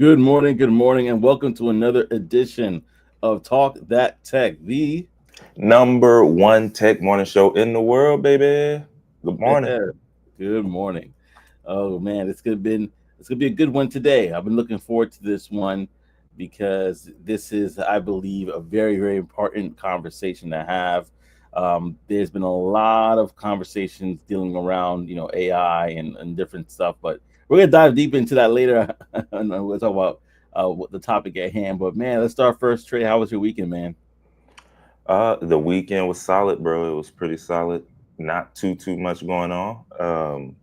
good morning, and welcome to another edition of Talk That Tech. The Number one tech morning show in the world, baby. Good morning. good morning. Oh man, it's gonna be a good one today. I've been looking forward to this one because this is, I believe, a very important conversation to have. There's been a lot of conversations dealing around, AI and different stuff, but we're gonna dive deep into that later. And we'll talk about what the topic at hand. But man, let's start first. Trey, how was your weekend, man? The weekend was solid, bro. It was pretty solid. Not too much going on.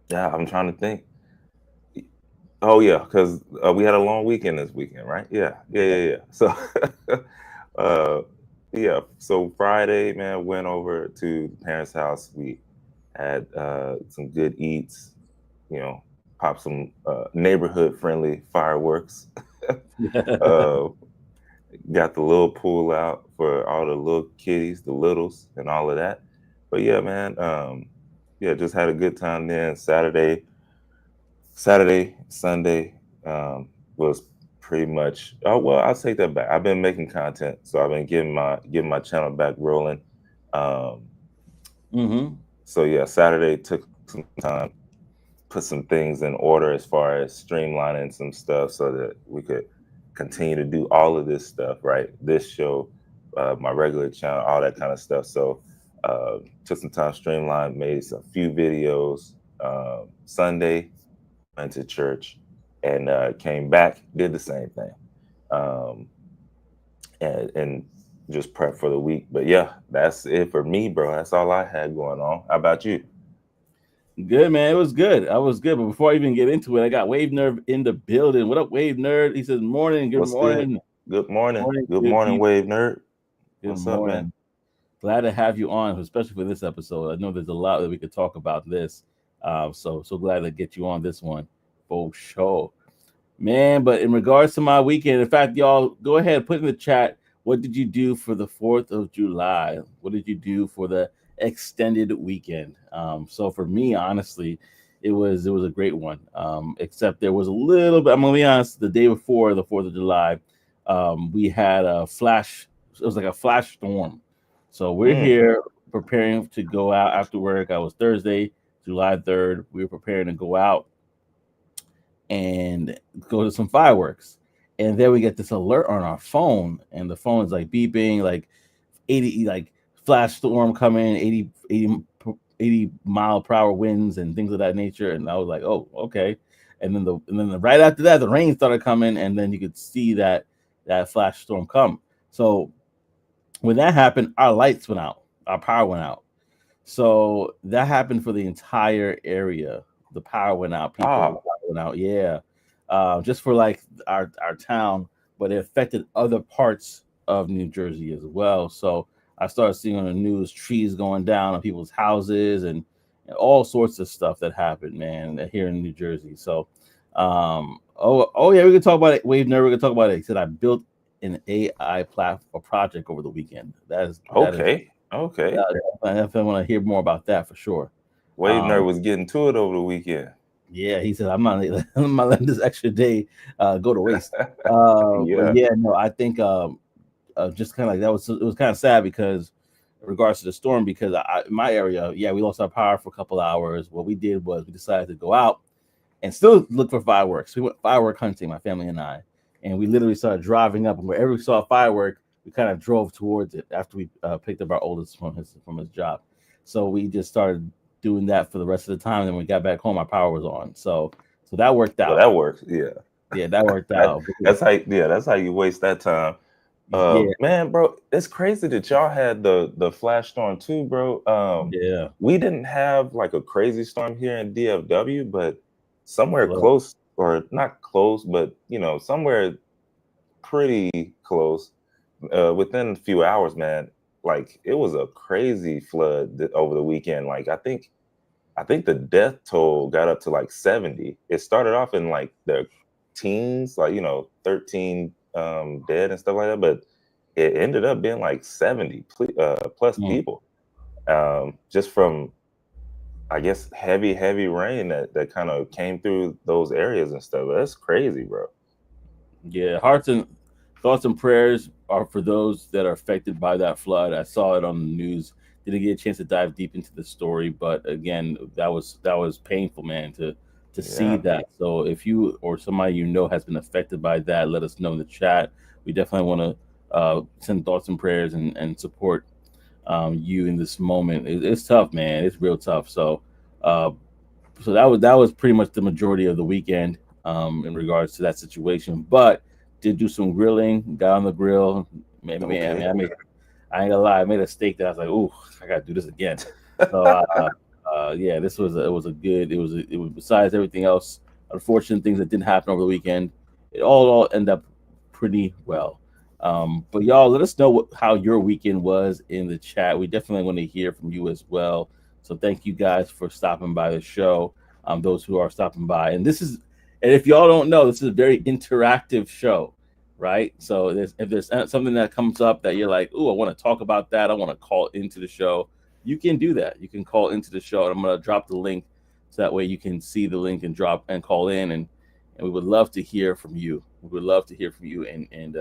Yeah, I'm trying to think. Oh yeah, because we had a long weekend this weekend, right? Yeah. So, uh, yeah. So Friday, man, went over to the parents' house. We had some good eats. You know, popped some neighborhood friendly fireworks. uh, got the little pool out for all the little kiddies, the littles, and all of that. But yeah, man, yeah, just had a good time then. Sunday was pretty much. Oh well, I'll take that back. I've been making content, so I've been getting my channel back rolling. Um, Mm-hmm. so yeah, Saturday took some time, put some things in order as far as streamlining some stuff so that we could continue to do all of this stuff, right? This show, my regular channel, all that kind of stuff. So took some time, streamlined, made a few videos. Sunday, went to church and came back, did the same thing. Um, and just prep for the week. But yeah, that's it for me, bro. That's all I had going on. How about you? Good, man. It was good. I was good. But before I even get into it, I got Wave Nerd in the building. What up, Wave Nerd? He says, morning, good What's good? morning, Good morning. morning, Good good morning, people. Wave Nerd. Good What's up, man? morning. Glad to have you on, especially for this episode. I know there's a lot that we could talk about this. So glad to get you on this one for sure. Man, but in regards to my weekend, in fact, y'all go ahead, put in the chat, what did you do for the 4th of July? What did you do for the extended weekend? So for me, honestly, it was a great one. Except there was a little bit, I'm gonna be honest, the day before the 4th of July, we had a flash, it was like a flash storm. So we're Mm. here preparing to go out after work. I was Thursday, July 3rd. We were preparing to go out and go to some fireworks. And then we get this alert on our phone, and the phone is like beeping, like 80, like flash storm coming, 80 mile per hour winds and things of that nature. And I was like, oh, okay. And then right after that, the rain started coming, and then you could see that flash storm come. So when that happened, our lights went out, our power went out. So that happened for the entire area. The power went out. People Ah, power went out. Yeah, just for like our town, but it affected other parts of New Jersey as well. So I started seeing on the news trees going down on people's houses and all sorts of stuff that happened, man, here in New Jersey. So, oh yeah, we can talk about it. Wave never gonna talk about it. He said I built an AI platform project over the weekend. That is okay. Okay. yeah, I definitely want to hear more about that for sure. Wave Nerd Um, was getting to it over the weekend. yeah, he said I'm not I'm not letting this extra day go to waste. But Yeah. yeah, no, I think just kind of like that was it was kind of sad because in regards to the storm because in my area, yeah, we lost our power for a couple hours. What we did was we decided to go out and still look for fireworks. We went firework hunting, my family and I, and we literally started driving up, and wherever we saw a firework, we kind of drove towards it after we picked up our oldest from his job. So we just started doing that for the rest of the time. And then when we got back home, our power was on. So that worked Well, out. that works. Yeah. Yeah, that worked That out. that's how. Yeah, that's how you waste that time. Yeah, Man, bro, it's crazy that y'all had the flash storm too, bro. yeah, We didn't have like a crazy storm here in DFW, but somewhere flood. close, or not close, but somewhere pretty close, within a few hours, man. Like it was a crazy flood over the weekend. Like I think the death toll got up to like 70. It started off in like the teens, like 13 dead and stuff like that, but it ended up being like 70 plus Mm. people, just from I guess heavy rain that kind of came through those areas and stuff. That's crazy, bro. Yeah, hearts and thoughts and prayers are for those that are affected by that flood. I saw it on the news. Didn't get a chance to dive deep into the story, but again, that was painful, man, to see Yeah. that. So if you or somebody you know has been affected by that, let us know in the chat. We definitely want to send thoughts and prayers and support you in this moment. It's tough, man. It's real tough. Uh, so that was pretty much the majority of the weekend in regards to that situation. But did do some grilling, got on the grill. Man, Okay. I ain't gonna lie, I made a steak that I was like, ooh, I gotta do this again. So yeah, this was it was a good. It was besides everything else, unfortunate things that didn't happen over the weekend. It all ended up pretty well. But y'all, let us know how your weekend was in the chat. We definitely want to hear from you as well. So thank you guys for stopping by the show. Those who are stopping by, and if y'all don't know, this is a very interactive show, right? So if there's something that comes up that you're like, "Ooh, I want to talk about that. I want to call into the show." You can do that. You can call into the show, and I'm gonna drop the link so that way you can see the link and drop and call in, and we would love to hear from you. We would love to hear from you and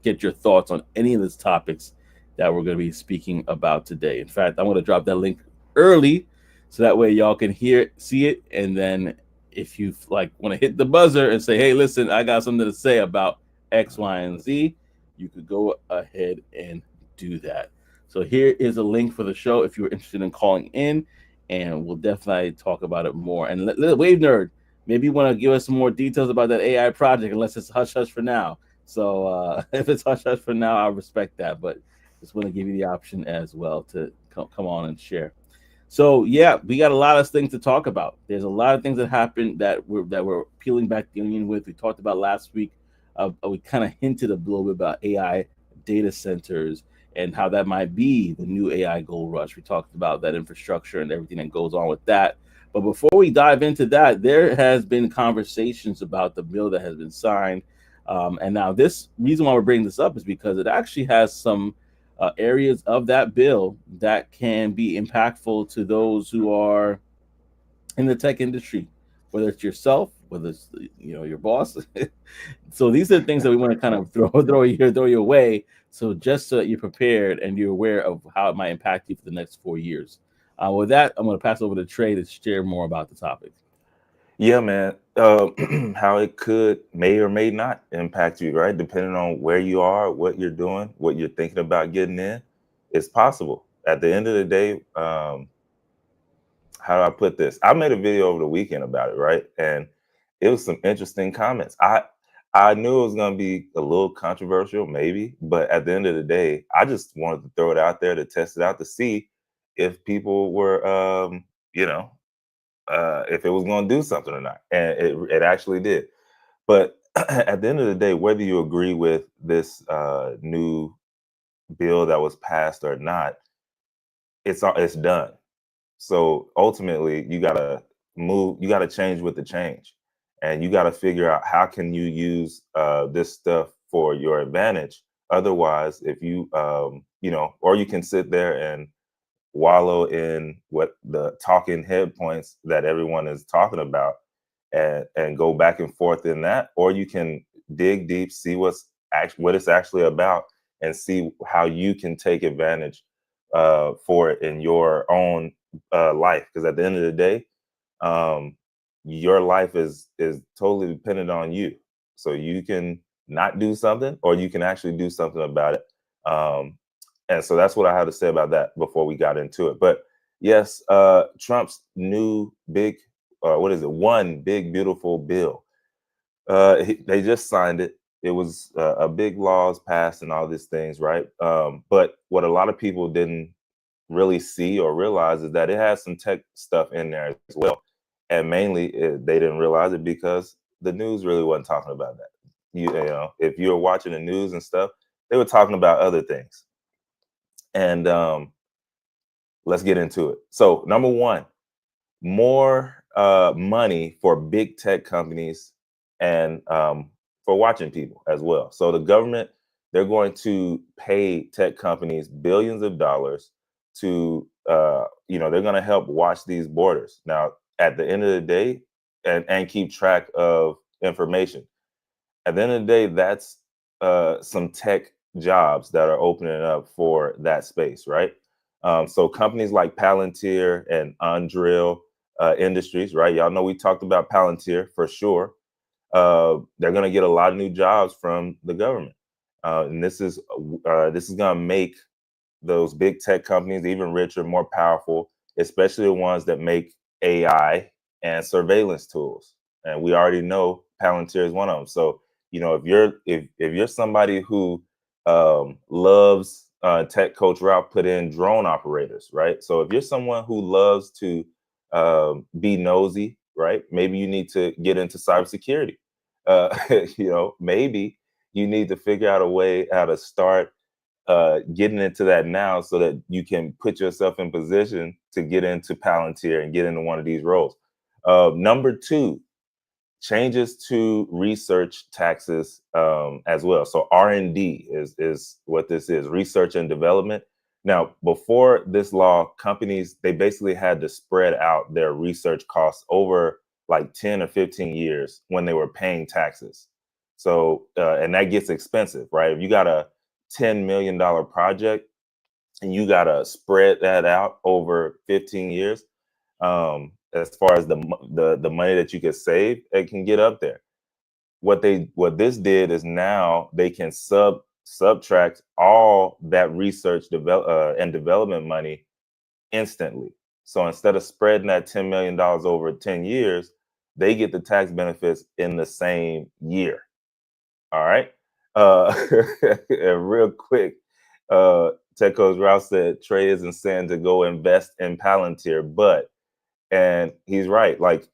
get your thoughts on any of these topics that we're going to be speaking about today. In fact, I'm going to drop that link early so that way y'all can hear it, see it, and then if you like want to hit the buzzer and say, "Hey, listen, I got something to say about X, Y, and Z," you could go ahead and do that. So here is a link for the show if you're interested in calling in, and we'll definitely talk about it more. And Wave Nerd, maybe you want to give us some more details about that AI project, unless it's hush hush for now. So if it's hush hush for now, I respect that, but just want to give you the option as well to come on and share. So yeah, we got a lot of things to talk about. There's a lot of things that happened that we're peeling back the onion with. We talked about last week. We kind of hinted a little bit about AI data centers and how that might be the new AI gold rush. We talked about that infrastructure and everything that goes on with that. But before we dive into that, there has been conversations about the bill that has been signed. And now this reason why we're bringing this up is because it actually has some areas of that bill that can be impactful to those who are in the tech industry, whether it's yourself, whether it's your boss. So these are things that we want to kind of throw you away. So just so that you're prepared and you're aware of how it might impact you for the next 4 years. With that, I'm going to pass over to Trey to share more about the topic. Yeah, man. How it may or may not impact you, right? Depending on where you are, what you're doing, what you're thinking about getting in, it's possible. At the end of the day, how do I put this? I made a video over the weekend about it, right? And it was some interesting comments. I knew it was gonna be a little controversial, maybe, but at the end of the day, I just wanted to throw it out there to test it out to see if people were, you know, if it was going to do something or not. And it actually did. But at the end of the day, whether you agree with this new bill that was passed or not, it's done. So ultimately, you gotta move. You gotta change with the change, and you gotta figure out how can you use this stuff for your advantage. Otherwise, if you or you can sit there and wallow in what the talking head points that everyone is talking about and go back and forth in that, or you can dig deep, see what it's actually about, and see how you can take advantage for it in your own life. Because at the end of the day, um, your life is totally dependent on you. So you can not do something, or you can actually do something about it. And so that's what I had to say about that before we got into it. But yes, Trump's new big, what is it? One big beautiful bill. They just signed it. It was a big laws passed and all these things, right? But what a lot of people didn't really see or realize is that it has some tech stuff in there as well. And mainly, they didn't realize it because the news really wasn't talking about that. If you were watching the news and stuff, they were talking about other things. And let's get into it. So, number one, more money for big tech companies and for watching people as well. So, the government, they're going to pay tech companies billions of dollars to they're going to help watch these borders. Now, at the end of the day, and keep track of information. At the end of the day, that's some tech jobs that are opening up for that space, right? So companies like Palantir and Andrill Industries, right? Y'all know we talked about Palantir for sure. They're going to get a lot of new jobs from the government, and this is going to make those big tech companies even richer, more powerful, especially the ones that make AI and surveillance tools. And we already know Palantir is one of them. So, if you're somebody who loves tech, Coach Ralph put in drone operators, right? So if you're someone who loves to be nosy, right? Maybe you need to get into cybersecurity. Maybe you need to figure out a way how to start getting into that now so that you can put yourself in position to get into Palantir and get into one of these roles. Number two, changes to research taxes as well. So R&D is what this is, research and development. Now, before this law, companies, they basically had to spread out their research costs over like 10 or 15 years when they were paying taxes. So, and that gets expensive, right? If you got a $10 million project and you got to spread that out over 15 years, as far as the money that you could save, it can get up there. What this did is now they can subtract all that research and development money instantly. So instead of spreading that $10 million over 10 years, they get the tax benefits in the same year. All right. And real quick, Tech Coach Ralph said Trey isn't saying to go invest in Palantir, and he's right. Like,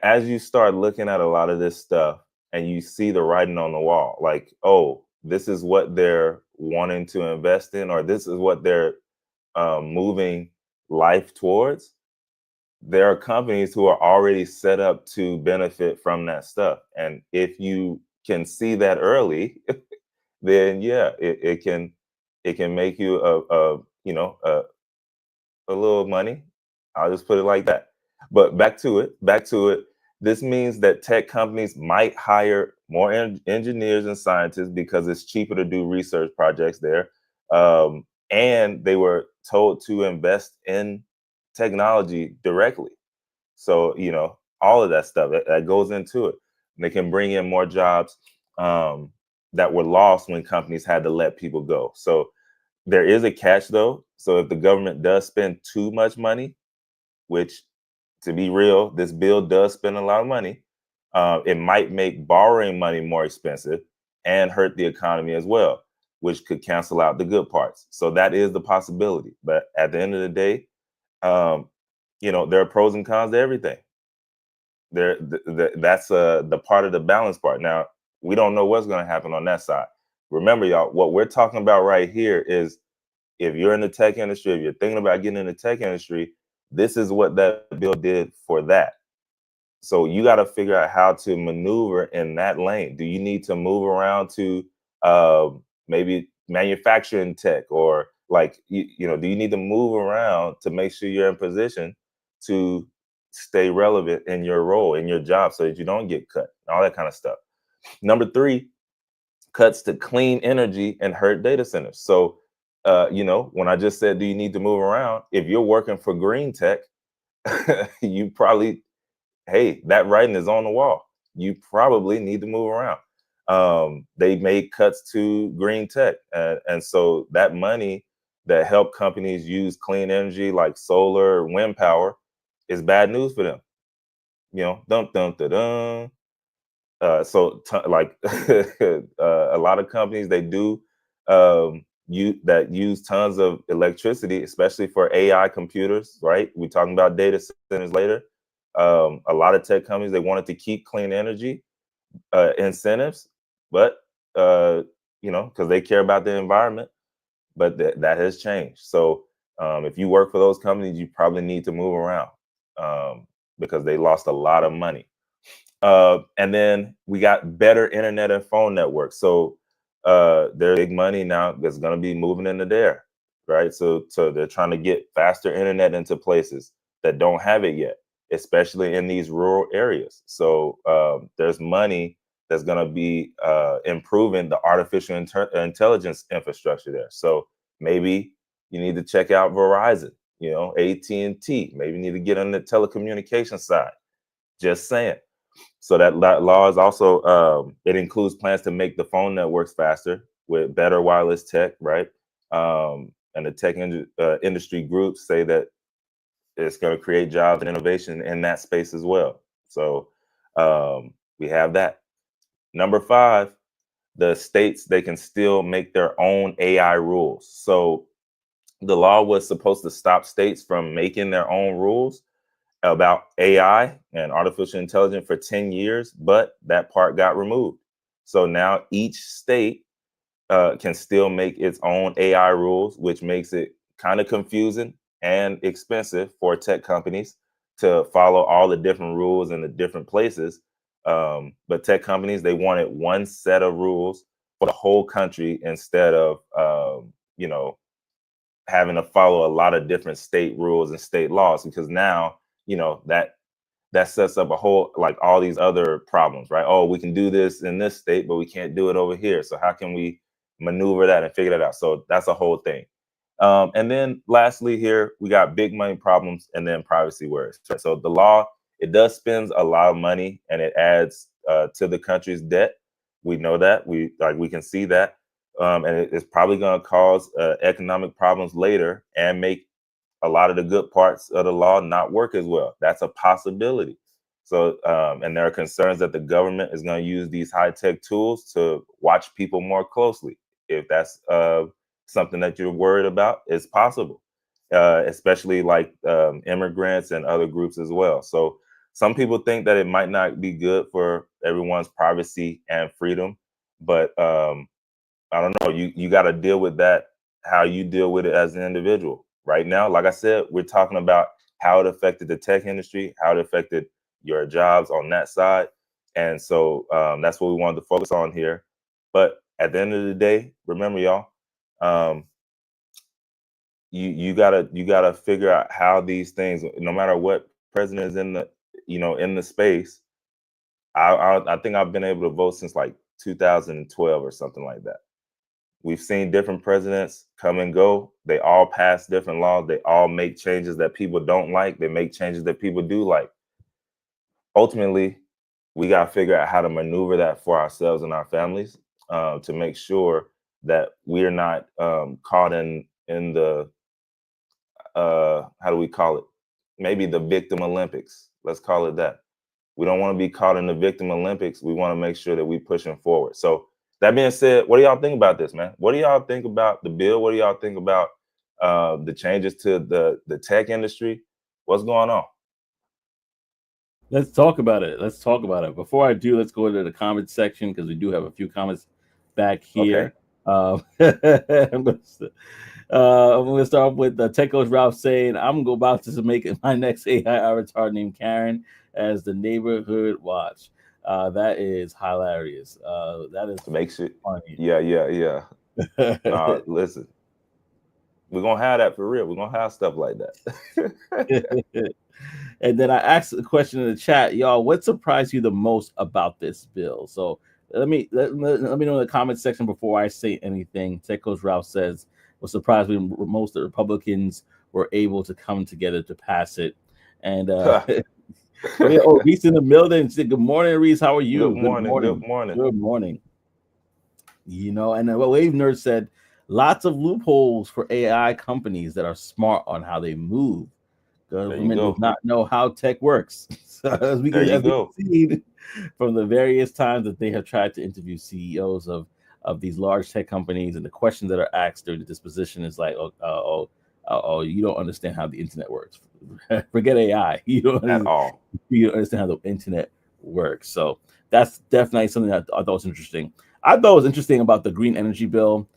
as you start looking at a lot of this stuff and you see the writing on the wall, like, oh, this is what they're wanting to invest in, or this is what they're moving life towards. There are companies who are already set up to benefit from that stuff. And if you can see that early, then yeah, it can make you a little money. I'll just put it like that. But back to it. This means that tech companies might hire more engineers and scientists because it's cheaper to do research projects there. And they were told to invest in technology directly. So, all of that stuff that goes into it. And they can bring in more jobs that were lost when companies had to let people go. So there is a catch though. So if the government does spend too much money, which, to be real, this bill does spend a lot of money, it might make borrowing money more expensive and hurt the economy as well, which could cancel out the good parts. So that is the possibility. But at the end of the day, there are pros and cons to everything. That's the part of the balance part. Now, we don't know what's going to happen on that side. Remember, y'all, what we're talking about right here is, if you're in the tech industry, if you're thinking about getting in the tech industry, this is what that bill did for that. So you got to figure out how to maneuver in that lane. Do you need to move around to maybe manufacturing tech, or like, do you need to move around to make sure you're in position to stay relevant in your role, in your job, so that you don't get cut, all that kind of stuff. Number three, cuts to clean energy and hurt data centers. So, when I just said, do you need to move around? If you're working for green tech, you probably, hey, that writing is on the wall. You probably need to move around. They made cuts to green tech. And so that money that helped companies use clean energy like solar or wind power is bad news for them. Dum, dum, dum, dum. Like a lot of companies, they do use tons of electricity, especially for AI computers, right? We're talking about data centers later. A lot of tech companies, they wanted to keep clean energy incentives, but because they care about the environment, but that has changed. So if you work for those companies, you probably need to move around because they lost a lot of money. And then we got better internet and phone networks. So there's big money now that's going to be moving into there. right? So they're trying to get faster internet into places that don't have it yet, especially in these rural areas. So there's money that's going to be improving the artificial intelligence infrastructure there. So maybe you need to check out Verizon, you know, AT&T. Maybe you need to get on the telecommunication side. Just saying. So that law is also it includes plans to make the phone networks faster with better wireless tech, right? And the tech industry groups say that it's going to create jobs and innovation in that space as well. So we have that. Number 5, the states, they can still make their own AI rules. So the law was supposed to stop states from making their own rules about AI and artificial intelligence for 10 years, but that part got removed. So now each state can still make its own AI rules, which makes it kind of confusing and expensive for tech companies to follow all the different rules in the different places. But tech companies, they wanted one set of rules for the whole country instead of, you know, having to follow a lot of different state rules and state laws, because now, you know, that sets up a whole, like, all these other problems, right? Oh, we can do this in this state, but we can't do it over here. So how can we maneuver that and figure that out? So that's a whole thing. And then lastly here, we got big money problems and then privacy worries. So the law, it does spend a lot of money and it adds to the country's debt. We know that. We can see that. And it's probably going to cause economic problems later and make a lot of the good parts of the law not work as well. That's a possibility. So, and there are concerns that the government is going to use these high-tech tools to watch people more closely. If that's something that you're worried about, it's possible, especially like immigrants and other groups as well. So some people think that it might not be good for everyone's privacy and freedom, but I don't know. You got to deal with that how you deal with it as an individual. Right now, like I said, we're talking about how it affected the tech industry, how it affected your jobs on that side. And so that's what we wanted to focus on here. But at the end of the day, remember, y'all, you gotta figure out how these things, no matter what president is in the, you know, in the space. I think I've been able to vote since like 2012 or something like that. We've seen different presidents come and go. They all pass different laws. They all make changes that people don't like. They make changes that people do like. Ultimately, we got to figure out how to maneuver that for ourselves and our families to make sure that we're not caught in the how do we call it? Maybe the victim Olympics. Let's call it that. We don't want to be caught in the victim Olympics. We want to make sure that we're pushing forward. So that being said, what do y'all think about this, man? What do y'all think about the bill? What do y'all think about the changes to the tech industry? What's going on? Let's talk about it. Let's talk about it. Before I do, let's go to the comments section because we do have a few comments back here. Okay. I'm going to start with Tech Coach Ralph saying, I'm about to make my next AI avatar named Karen as the neighborhood watch. That is hilarious. That is makes it funny. Yeah. Listen, we're gonna have that for real. We're gonna have stuff like that. And then I asked the question in the chat, y'all, what surprised you the most about this bill? So let me know in the comment section before I say anything. Tech Coach Ralph says, what surprised me most, the Republicans were able to come together to pass it. And Reese in the building said, good morning, Reese. How are you? Good morning. You know, and what Wave Nerd said, lots of loopholes for AI companies that are smart on how they move. Government does not know how tech works. So as we can see from the various times that they have tried to interview CEOs of these large tech companies, and the questions that are asked during the disposition is like, you don't understand how the internet works. Forget AI. You don't understand how the internet works. So that's definitely something that I thought was interesting. I thought was interesting about the green energy bill,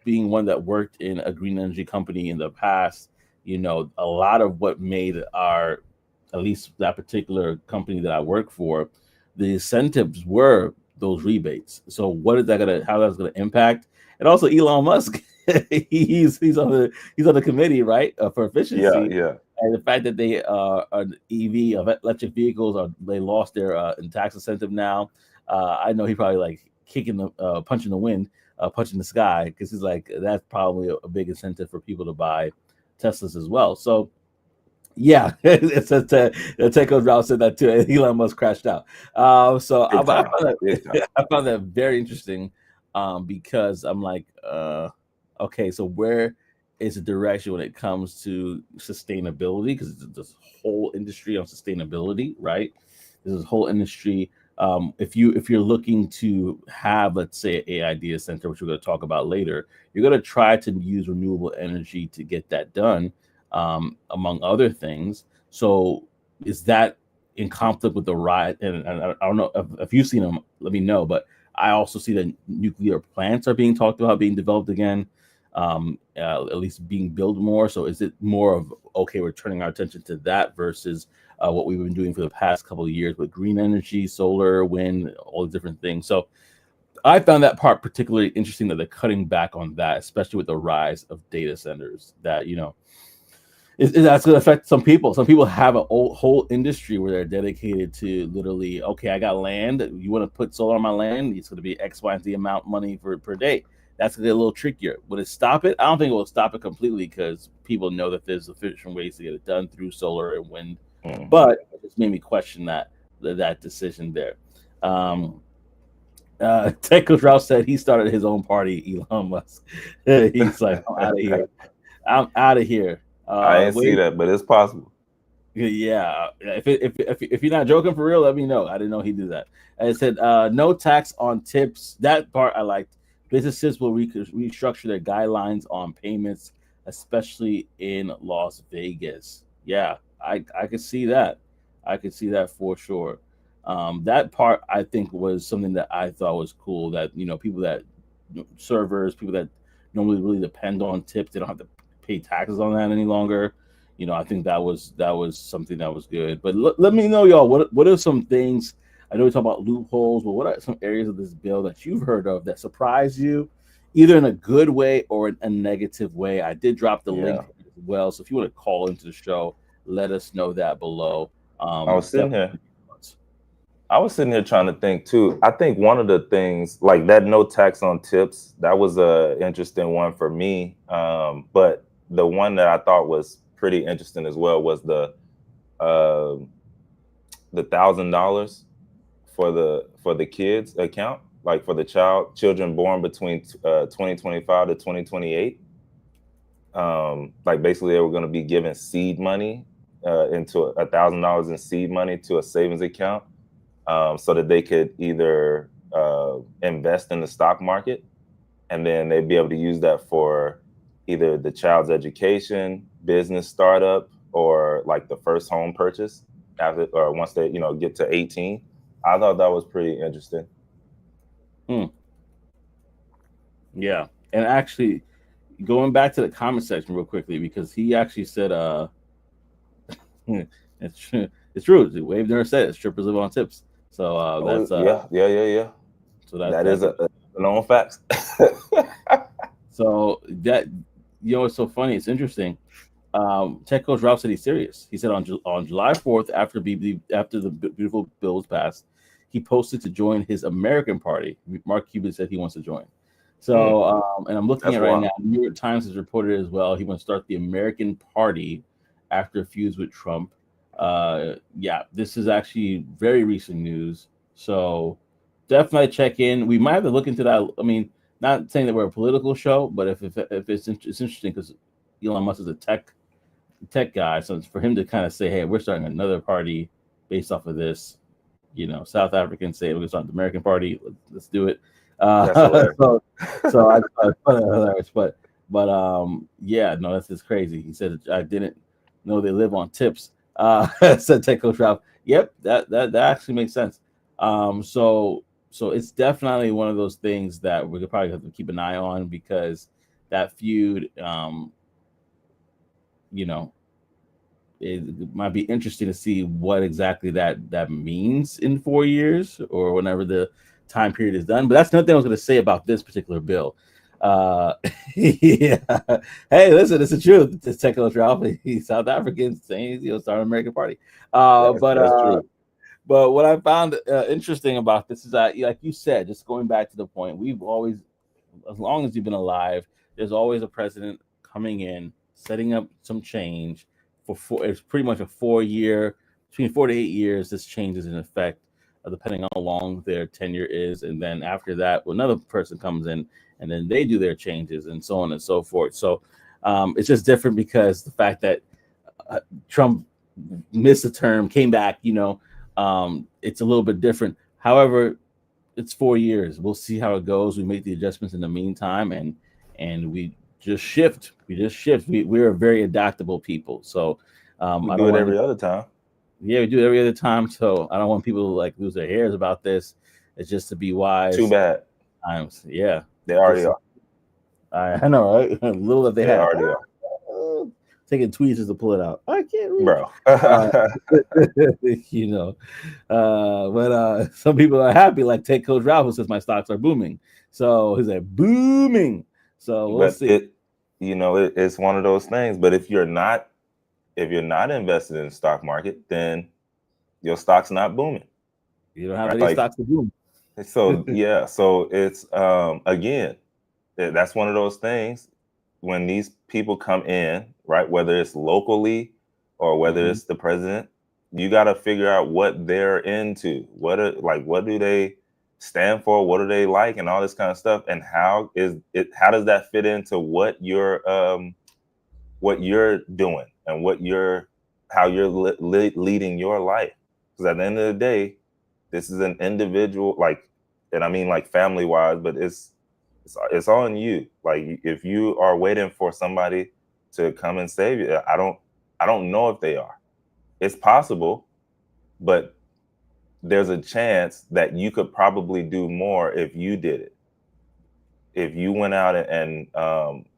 being one that worked in a green energy company in the past. You know, a lot of what made at least that particular company that I work for, the incentives were those rebates. So how that's gonna impact? And also Elon Musk he's on the committee, right, for Yeah, efficiency, yeah. and the fact that they are EV of electric vehicles are they lost their tax incentive now. I know he probably like kicking the punching the wind, punching the sky because he's like that's probably a big incentive for people to buy Teslas as well. So yeah, it says Teko's Ralph said that too. And Elon Musk crashed out. So Big I time. found Big time. that I found that very interesting, because I'm like, okay, so where is the direction when it comes to sustainability? Because this whole industry on sustainability, right? This is whole industry. If you're looking to have, let's say, an AI data center, which we're going to talk about later, you're going to try to use renewable energy to get that done, among other things. So is that in conflict with the rise? And I don't know if you've seen them. Let me know. But I also see that nuclear plants are being talked about being developed again, at least being built more. So is it more of okay, we're turning our attention to that versus what we've been doing for the past couple of years with green energy, solar, wind, all the different things. So I found that part particularly interesting that they're cutting back on that, especially with the rise of data centers. That that's going to affect some people. Some people have a whole industry where they're dedicated to literally, okay, I got land. You want to put solar on my land? It's going to be X, Y, and Z amount money per day. That's going to get a little trickier. Would it stop it? I don't think it will stop it completely because people know that there's efficient ways to get it done through solar and wind. Mhm. But it just made me question that decision there. Um, Tech Coach Ralph said he started his own party, Elon Musk. He's like, I'm out of here. I'm out of here. I ain't see Wait, that, but it's possible. yeah. If you're not joking for real, let me know. I didn't know he did that. And it said no tax on tips. That part I liked. Businesses will restructure their guidelines on payments, especially in Las Vegas. Yeah, I could see that. I could see that for sure. That part I think was something that I thought was cool. That people that servers, people that normally really depend on tips, they don't have to pay taxes on that any longer. I think that was something that was good. But let me know, y'all. What are some things? I know we talk about loopholes, but what are some areas of this bill that you've heard of that surprised you, either in a good way or in a negative way? I did drop the link Yeah. as well, so if you want to call into the show, let us know that below. I was sitting here. Definitely. I was sitting here trying to think too. I think one of the things like that no tax on tips, that was a interesting one for me. But the one that I thought was pretty interesting as well was uh, the $1,000 for the kids account, like for the children born between 2025 to 2028. Like basically they were going to be given seed money into $1,000 in seed money to a savings account, so that they could either invest in the stock market, and then they'd be able to use that for either the child's education, business startup, or like the first home purchase after or once they get to 18. I thought that was pretty interesting. Hmm. Yeah, and actually, going back to the comment section real quickly because he actually said, it's true. It's true. Wave never said it. Strippers live on tips. So Oh that's yeah. so that That is that's a known fact. so that it's so funny. It's interesting. Tech Coach Ralph said he's serious. He said on July 4th, after the beautiful bill was passed, he posted to join his American party. Mark Cuban said he wants to join. So, and I'm looking That's at right wild. now. New York Times has reported as well. He wants to start the American Party after feuds with Trump. Yeah, this is actually very recent news. So definitely check in. We might have to look into that. I mean, not saying that we're a political show, but if it's interesting because Elon Musk is a tech guy, so it's for him to kind of say, "Hey, we're starting another party based off of this." South Africans say we're going to start the American Party. Let's do it. That's hilarious. So I find that hilarious, but yeah, no, that's just crazy. He said I didn't know they live on tips. Said Tech Coach Ralph. Yep, that actually makes sense. So it's definitely one of those things that we're probably have to keep an eye on because that feud, you know, it might be interesting to see what exactly that means in 4 years or whenever the time period is done. But that's another thing I was going to say about this particular bill. Yeah. Hey, listen, it's the truth. It's Tekos Ralph. He's South African, saying he'll start an American party. That's true. But what I found interesting about this is that, like you said, just going back to the point, we've always, as long as you've been alive, there's always a president coming in, setting up some change for four. It's pretty much a 4 year, between 4 to 8 years. This change is in effect, depending on how long their tenure is, and then after that, another person comes in, and then they do their changes, and so on and so forth. So it's just different because the fact that Trump missed a term, came back, it's a little bit different. However, it's 4 years. We'll see how it goes. We make the adjustments in the meantime, and we just shift. We just shift. We're a very adaptable people. So We I do don't it want every other time. yeah, we do it every other time. So I don't want people to like lose their hairs about this. It's just to be wise. Too bad. Times, yeah. They already Just, are. I know, right? Little that they They have. already are. Taking tweezers to pull it out. I can't read. Bro. You know, but some people are happy, like Ted Coach Ralph, who says my stocks are booming. So he's like booming. So we'll But see. it's one of those things. But if you're not invested in the stock market, then your stock's not booming. You don't have Right? any Like, stocks to boom. so yeah, so it's again, that's one of those things when these people come in, right? Whether it's locally or whether it's the president, you got to figure out what they're into. What do they stand for? What do they like, and all this kind of stuff. And how does that fit into what you're doing and how you're leading your life? Because at the end of the day, this is an individual, and I mean like family wise, but it's on you. Like if you are waiting for somebody to come and save you, I don't know if they are. It's possible, but there's a chance that you could probably do more if you did it. If you went out and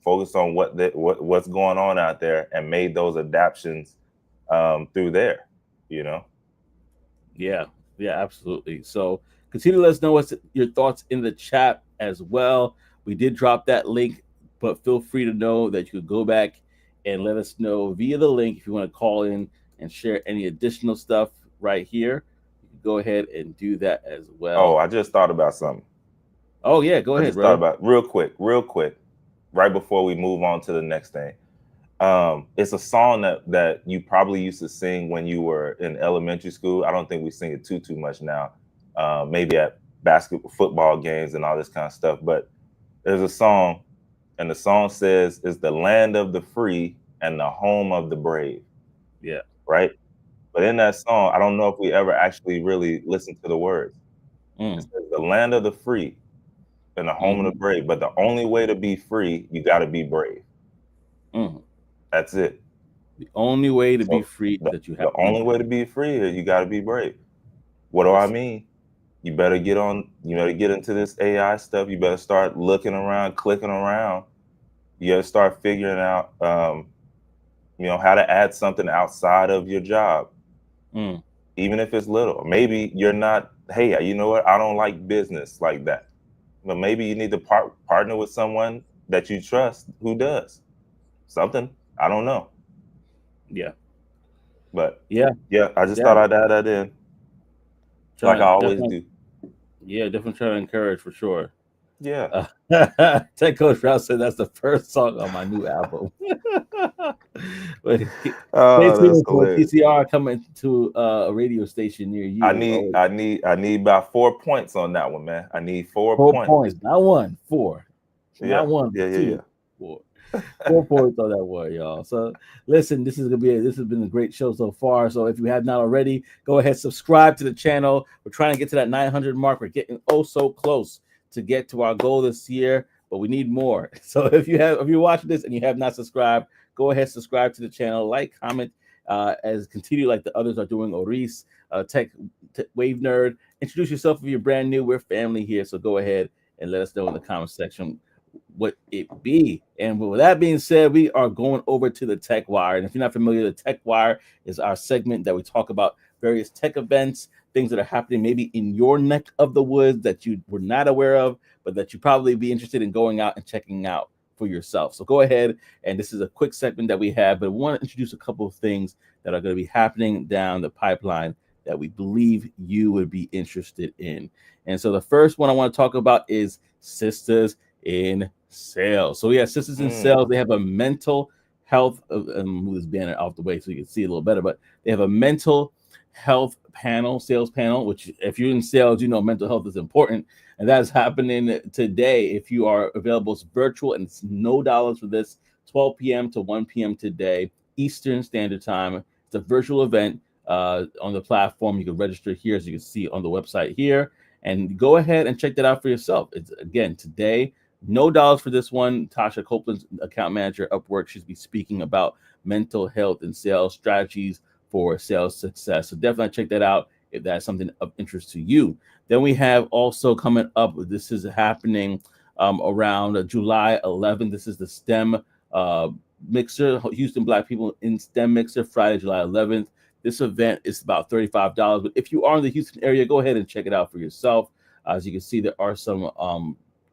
focused on what's going on out there and made those adaptations through there, Yeah, absolutely. So continue to let us know what's your thoughts in the chat as well. We did drop that link, but feel free to know that you could go back and let us know via the link if you want to call in and share any additional stuff right here. You can go ahead and do that as well. Oh, I just thought about something. Oh yeah, go ahead, Thought about real quick, right before we move on to the next thing. It's a song that you probably used to sing when you were in elementary school. I don't think we sing it too much now. Maybe at basketball, football games and all this kind of stuff. But there's a song, and the song says, "It's the land of the free and the home of the brave." Yeah. Right. But in that song, I don't know if we ever actually really listened to the words. It says, "The land of the free and the home of the brave." But the only way to be free, you got to be brave. That's it. The only way to be free that you have. The only way to be free is you got to be brave. What do I mean? You better get into this AI stuff. You better start looking around, clicking around. You got to start figuring out, how to add something outside of your job, even if it's little. Maybe you're not. Hey, you know what? I don't like business like that. But maybe you need to partner with someone that you trust who does something. I don't know. Yeah. But yeah, I just thought I'd add that in, like I always do. Yeah, definitely trying to encourage for sure. Yeah. Ted Coach Ralph said that's the first song on my new album. That's hilarious. TCR coming to a radio station near you. I need about 4 points on that one, man. I need 4 points, not one, 4. Yeah. Not one, 2, 4. 4 points on that one, y'all. So listen, this has been a great show so far. So if you have not already, go ahead, subscribe to the channel. We're trying to get to that 900 mark. We're getting so close to get to our goal this year, but we need more. So if you're watching this and you have not subscribed, go ahead, subscribe to the channel, like, comment, as continue like the others are doing. Oris, Tech Wave Nerd, introduce yourself if you're brand new. We're family here, so go ahead and let us know in the comment section what it be. And with that being said, we are going over to the Tech Wire. And if you're not familiar, the Tech Wire is our segment that we talk about various tech events things that are happening maybe in your neck of the woods that you were not aware of, but that you probably be interested in going out and checking out for yourself. So go ahead, and this is a quick segment that we have, but we want to introduce a couple of things that are going to be happening down the pipeline that we believe you would be interested in. And so the first one I want to talk about is Sisters in Sales. So we have Sisters in Sales. They have a mental health, move this banner off the way so you can see a little better, but they have a mental health panel, sales panel, which if you're in sales, you know mental health is important. And that's happening today. If you are available, it's virtual and it's no dollars for this, 12 p.m. to 1 p.m. today, Eastern Standard Time. It's a virtual event on the platform. You can register here, as you can see on the website here, and go ahead and check that out for yourself. It's again today, no dollars for this one. Tasha Copeland's account manager, Upwork, she's be speaking about mental health and sales strategies for sales success. So definitely check that out if that's something of interest to you. Then we have also coming up, this is happening around July 11th. This is the STEM Mixer, Houston Black People in STEM Mixer, Friday, July 11th. This event is about $35, but if you are in the Houston area, go ahead and check it out for yourself. As you can see, there are some,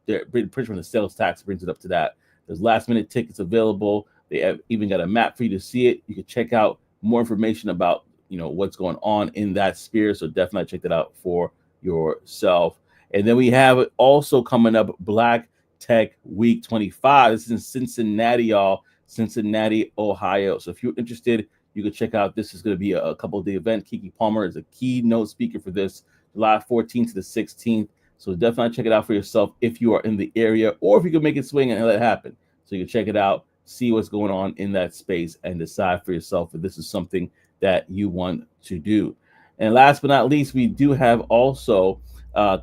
pretty much when the sales tax brings it up to that. There's last minute tickets available. They have even got a map for you to see it. You can check out more information about, what's going on in that sphere. So definitely check that out for yourself. And then we have also coming up Black Tech Week 25. This is in Cincinnati, y'all. Cincinnati, Ohio. So if you're interested, you can check out. This is going to be a couple of day event. Keke Palmer is a keynote speaker for this, July 14th to the 16th. So definitely check it out for yourself if you are in the area, or if you can make it swing and let it happen. So you can check it out, see what's going on in that space, and decide for yourself if this is something that you want to do. And last but not least, we do have also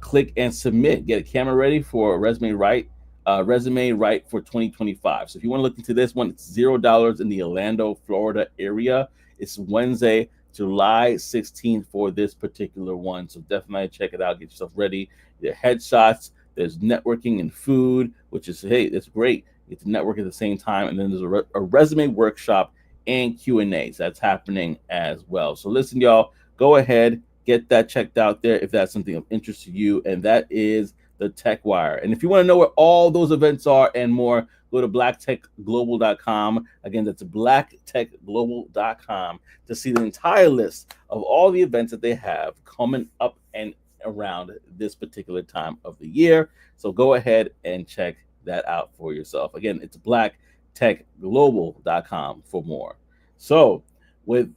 click and submit. Get a camera ready for resume write for 2025. So if you want to look into this one, it's $0 in the Orlando, Florida area. It's Wednesday, July 16th for this particular one. So definitely check it out. Get yourself ready. There are headshots. There's networking and food, which is, hey, that's great. You get to network at the same time. And then there's a resume workshop and Q&A. So that's happening as well. So listen, y'all, go ahead, get that checked out there if that's something of interest to you. And that is the Tech Wire. And if you want to know where all those events are and more, go to blacktechglobal.com. Again, that's blacktechglobal.com to see the entire list of all the events that they have coming up and around this particular time of the year. So go ahead and check that out for yourself. Again, it's blacktechglobal.com for more. So with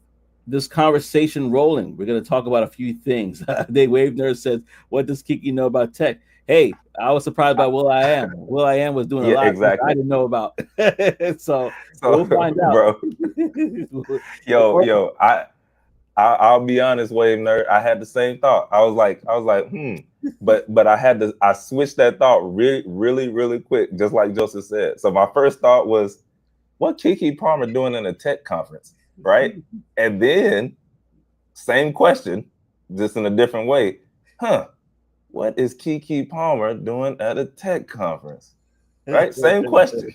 this conversation rolling, we're going to talk about a few things. Dave Wave Nerd says, what does Kiki know about tech? Hey, I was surprised by Will I Am. Will I Am was doing a lot of things I didn't know about. so we'll find out. Bro. Yo, I'll be honest, Wave Nerd. I had the same thought. I was like, but I switched that thought really quick, just like Joseph said. So my first thought was, what Kiki Palmer doing in a tech conference, right? And then same question, just in a different way. What is Kiki Palmer doing at a tech conference? Right? Same question.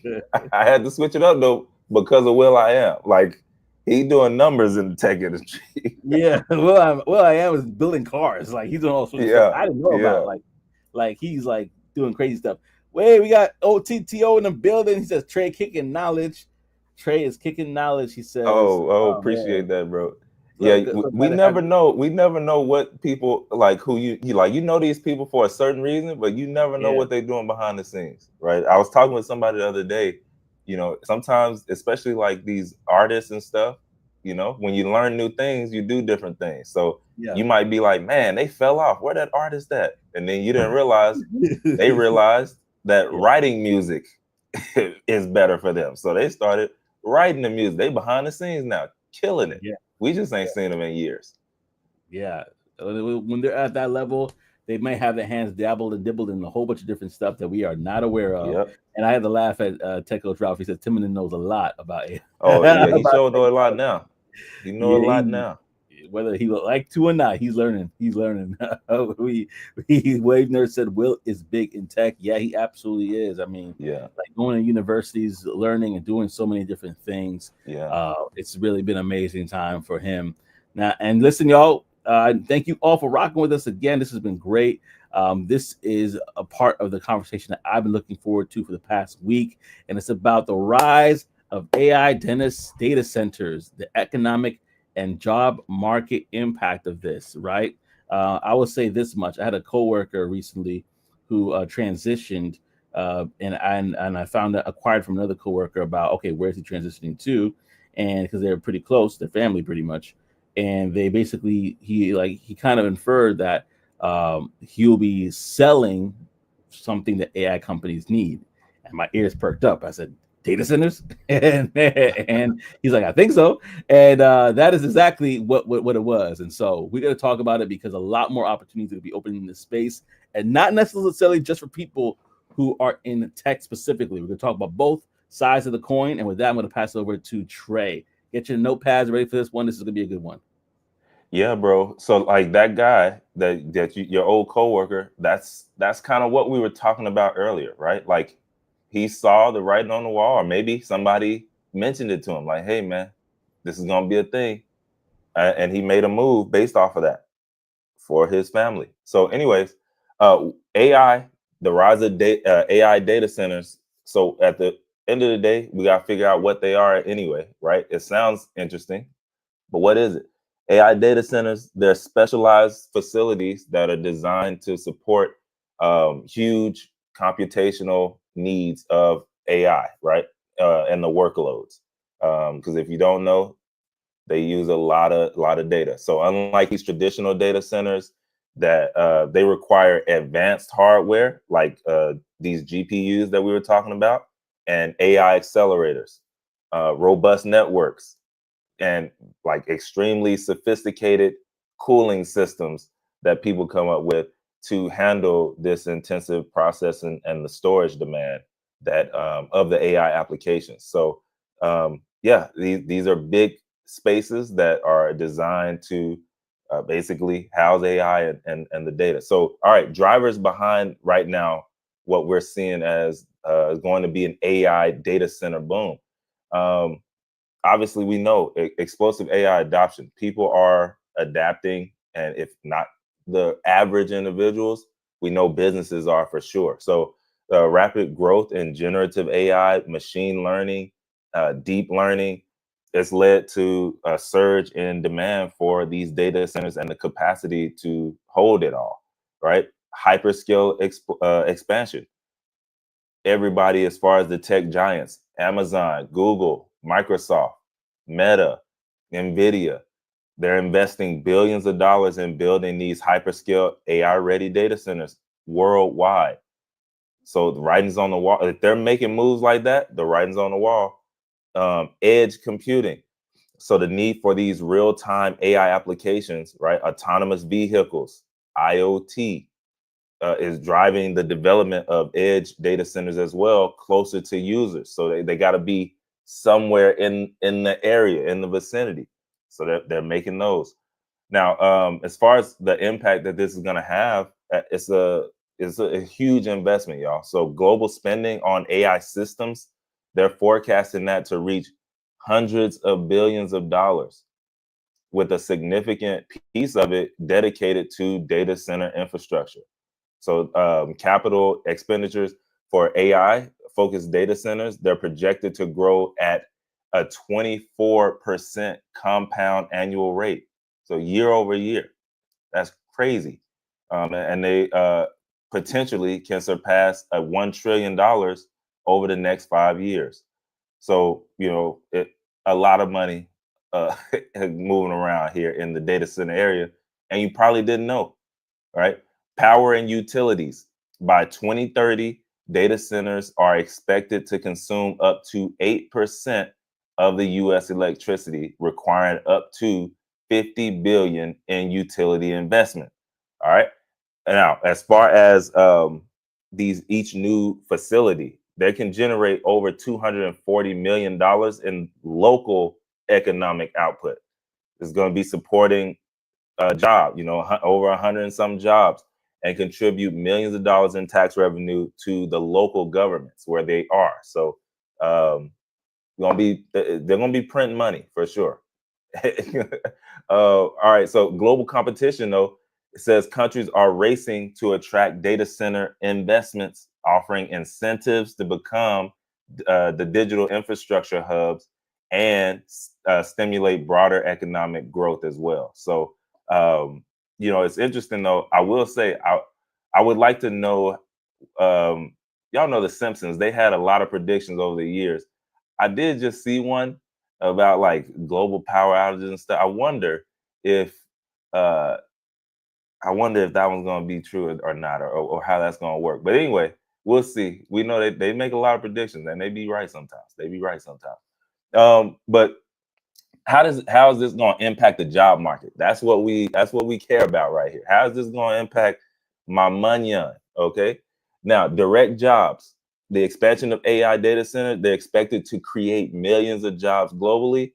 I had to switch it up though because of Will I Am. Like, he doing numbers in the tech industry. Yeah, Will I Am is building cars. Like, he's doing all sorts of stuff I didn't know about. Like he's like doing crazy stuff. Wait, we got OTTO in the building. He says Trey kicking knowledge. Trey is kicking knowledge. He says, appreciate that, bro. We never know. We never know what people like. Who you like. You know these people for a certain reason, but you never know what they're doing behind the scenes, right? I was talking with somebody the other day. Sometimes, especially like these artists and stuff, when you learn new things, you do different things. So you might be like, man, they fell off. Where that artist at? And then you didn't realize they realized that writing music is better for them. So they started writing the music. They behind the scenes now, killing it. We just ain't seen them in years. Yeah. When they're at that level, they may have their hands dabbled and dibbled in a whole bunch of different stuff that we are not aware of. And I had to laugh at Tech Coach Ralph. He said Timon knows a lot about it. Oh, yeah, he sure know a lot now. He know a lot now. Whether he would like to or not, he's learning. Wave Nerd said Will is big in tech. Yeah, he absolutely is. I mean, like going to universities, learning and doing so many different things. It's really been an amazing time for him. Now, and listen, y'all, Thank you all for rocking with us again. This has been great. This is a part of the conversation that I've been looking forward to for the past week, and it's about the rise of AI data centers, the economic and job market impact of this. Right? I will say this much: I had a coworker recently who transitioned, and I found out acquired from another coworker about, okay, where's he transitioning to, and because they're pretty close, their family pretty much, and they basically he kind of inferred that he'll be selling something that AI companies need, and my ears perked up. I said, "Data centers," and he's like, "I think so," and that is exactly what it was. And so we're going to talk about it because a lot more opportunities will be opening in this space, and not necessarily just for people who are in tech specifically. We're going to talk about both sides of the coin, and with that, I'm going to pass it over to Trey. Get your notepads ready for this one. This is going to be a good one. Yeah, bro. So like that guy your old coworker, that's kind of what we were talking about earlier, right? Like he saw the writing on the wall, or maybe somebody mentioned it to him, like, "Hey, man, this is gonna be a thing," and he made a move based off of that for his family. So, anyways, AI, the rise of AI data centers. So, at the end of the day, we got to figure out what they are anyway, right? It sounds interesting, but what is it? AI data centers, they're specialized facilities that are designed to support huge computational needs of AI, right? And the workloads. Because if you don't know, they use a lot of data. So unlike these traditional data centers that they require advanced hardware, like these GPUs that we were talking about, and AI accelerators, robust networks, and like extremely sophisticated cooling systems that people come up with to handle this intensive processing and the storage demand that of the AI applications. So yeah, these are big spaces that are designed to basically house AI and the data. So all right, drivers behind right now what we're seeing as going to be an AI data center boom. Um, Obviously we know explosive AI adoption. People are adapting, and if not the average individuals, we know businesses are for sure. So rapid growth in generative AI, machine learning, deep learning, it's led to a surge in demand for these data centers and the capacity to hold it all, right? Hyperscale expansion. Everybody, as far as the tech giants, Amazon, Google, Microsoft, Meta, Nvidia, they're investing billions of dollars in building these hyperscale AI ready data centers worldwide. So the writing's on the wall. If they're making moves like that, the writing's on the wall. Edge computing. So the need for these real time AI applications, right? Autonomous vehicles, IoT, is driving the development of edge data centers as well, closer to users. So they got to be somewhere in the area, in the vicinity. So they're making those. Now, as far as the impact that this is going to have, it's a huge investment, y'all. So global spending on AI systems, they're forecasting that to reach hundreds of billions of dollars, with a significant piece of it dedicated to data center infrastructure. So capital expenditures for AI focused data centers, they're projected to grow at a 24% compound annual rate. So year over year, that's crazy. And they potentially can surpass $1 trillion over the next 5 years. So, a lot of money moving around here in the data center area. And you probably didn't know, right? Power and utilities. By 2030, data centers are expected to consume up to 8% of the US electricity, requiring up to 50 billion in utility investment. All right. Now, as far as these each new facility, they can generate over $240 million in local economic output. It's going to be supporting job, over 100 and some jobs, and contribute millions of dollars in tax revenue to the local governments where they are. So they're gonna be printing money for sure. All right. So global competition, though, it says countries are racing to attract data center investments, offering incentives to become the digital infrastructure hubs and stimulate broader economic growth as well. So, it's interesting, though. I will say, I would like to know. Y'all know the Simpsons. They had a lot of predictions over the years. I did just see one about like global power outages and stuff. If uh I wonder if that one's gonna be true or not, or how that's gonna work. But anyway, we'll see. We know they make a lot of predictions and they be right sometimes. They be right sometimes. But how is this going to impact the job market? That's what we care about right here. How is this going to impact my money? Okay. Now, direct jobs, the expansion of AI data centers, they're expected to create millions of jobs globally.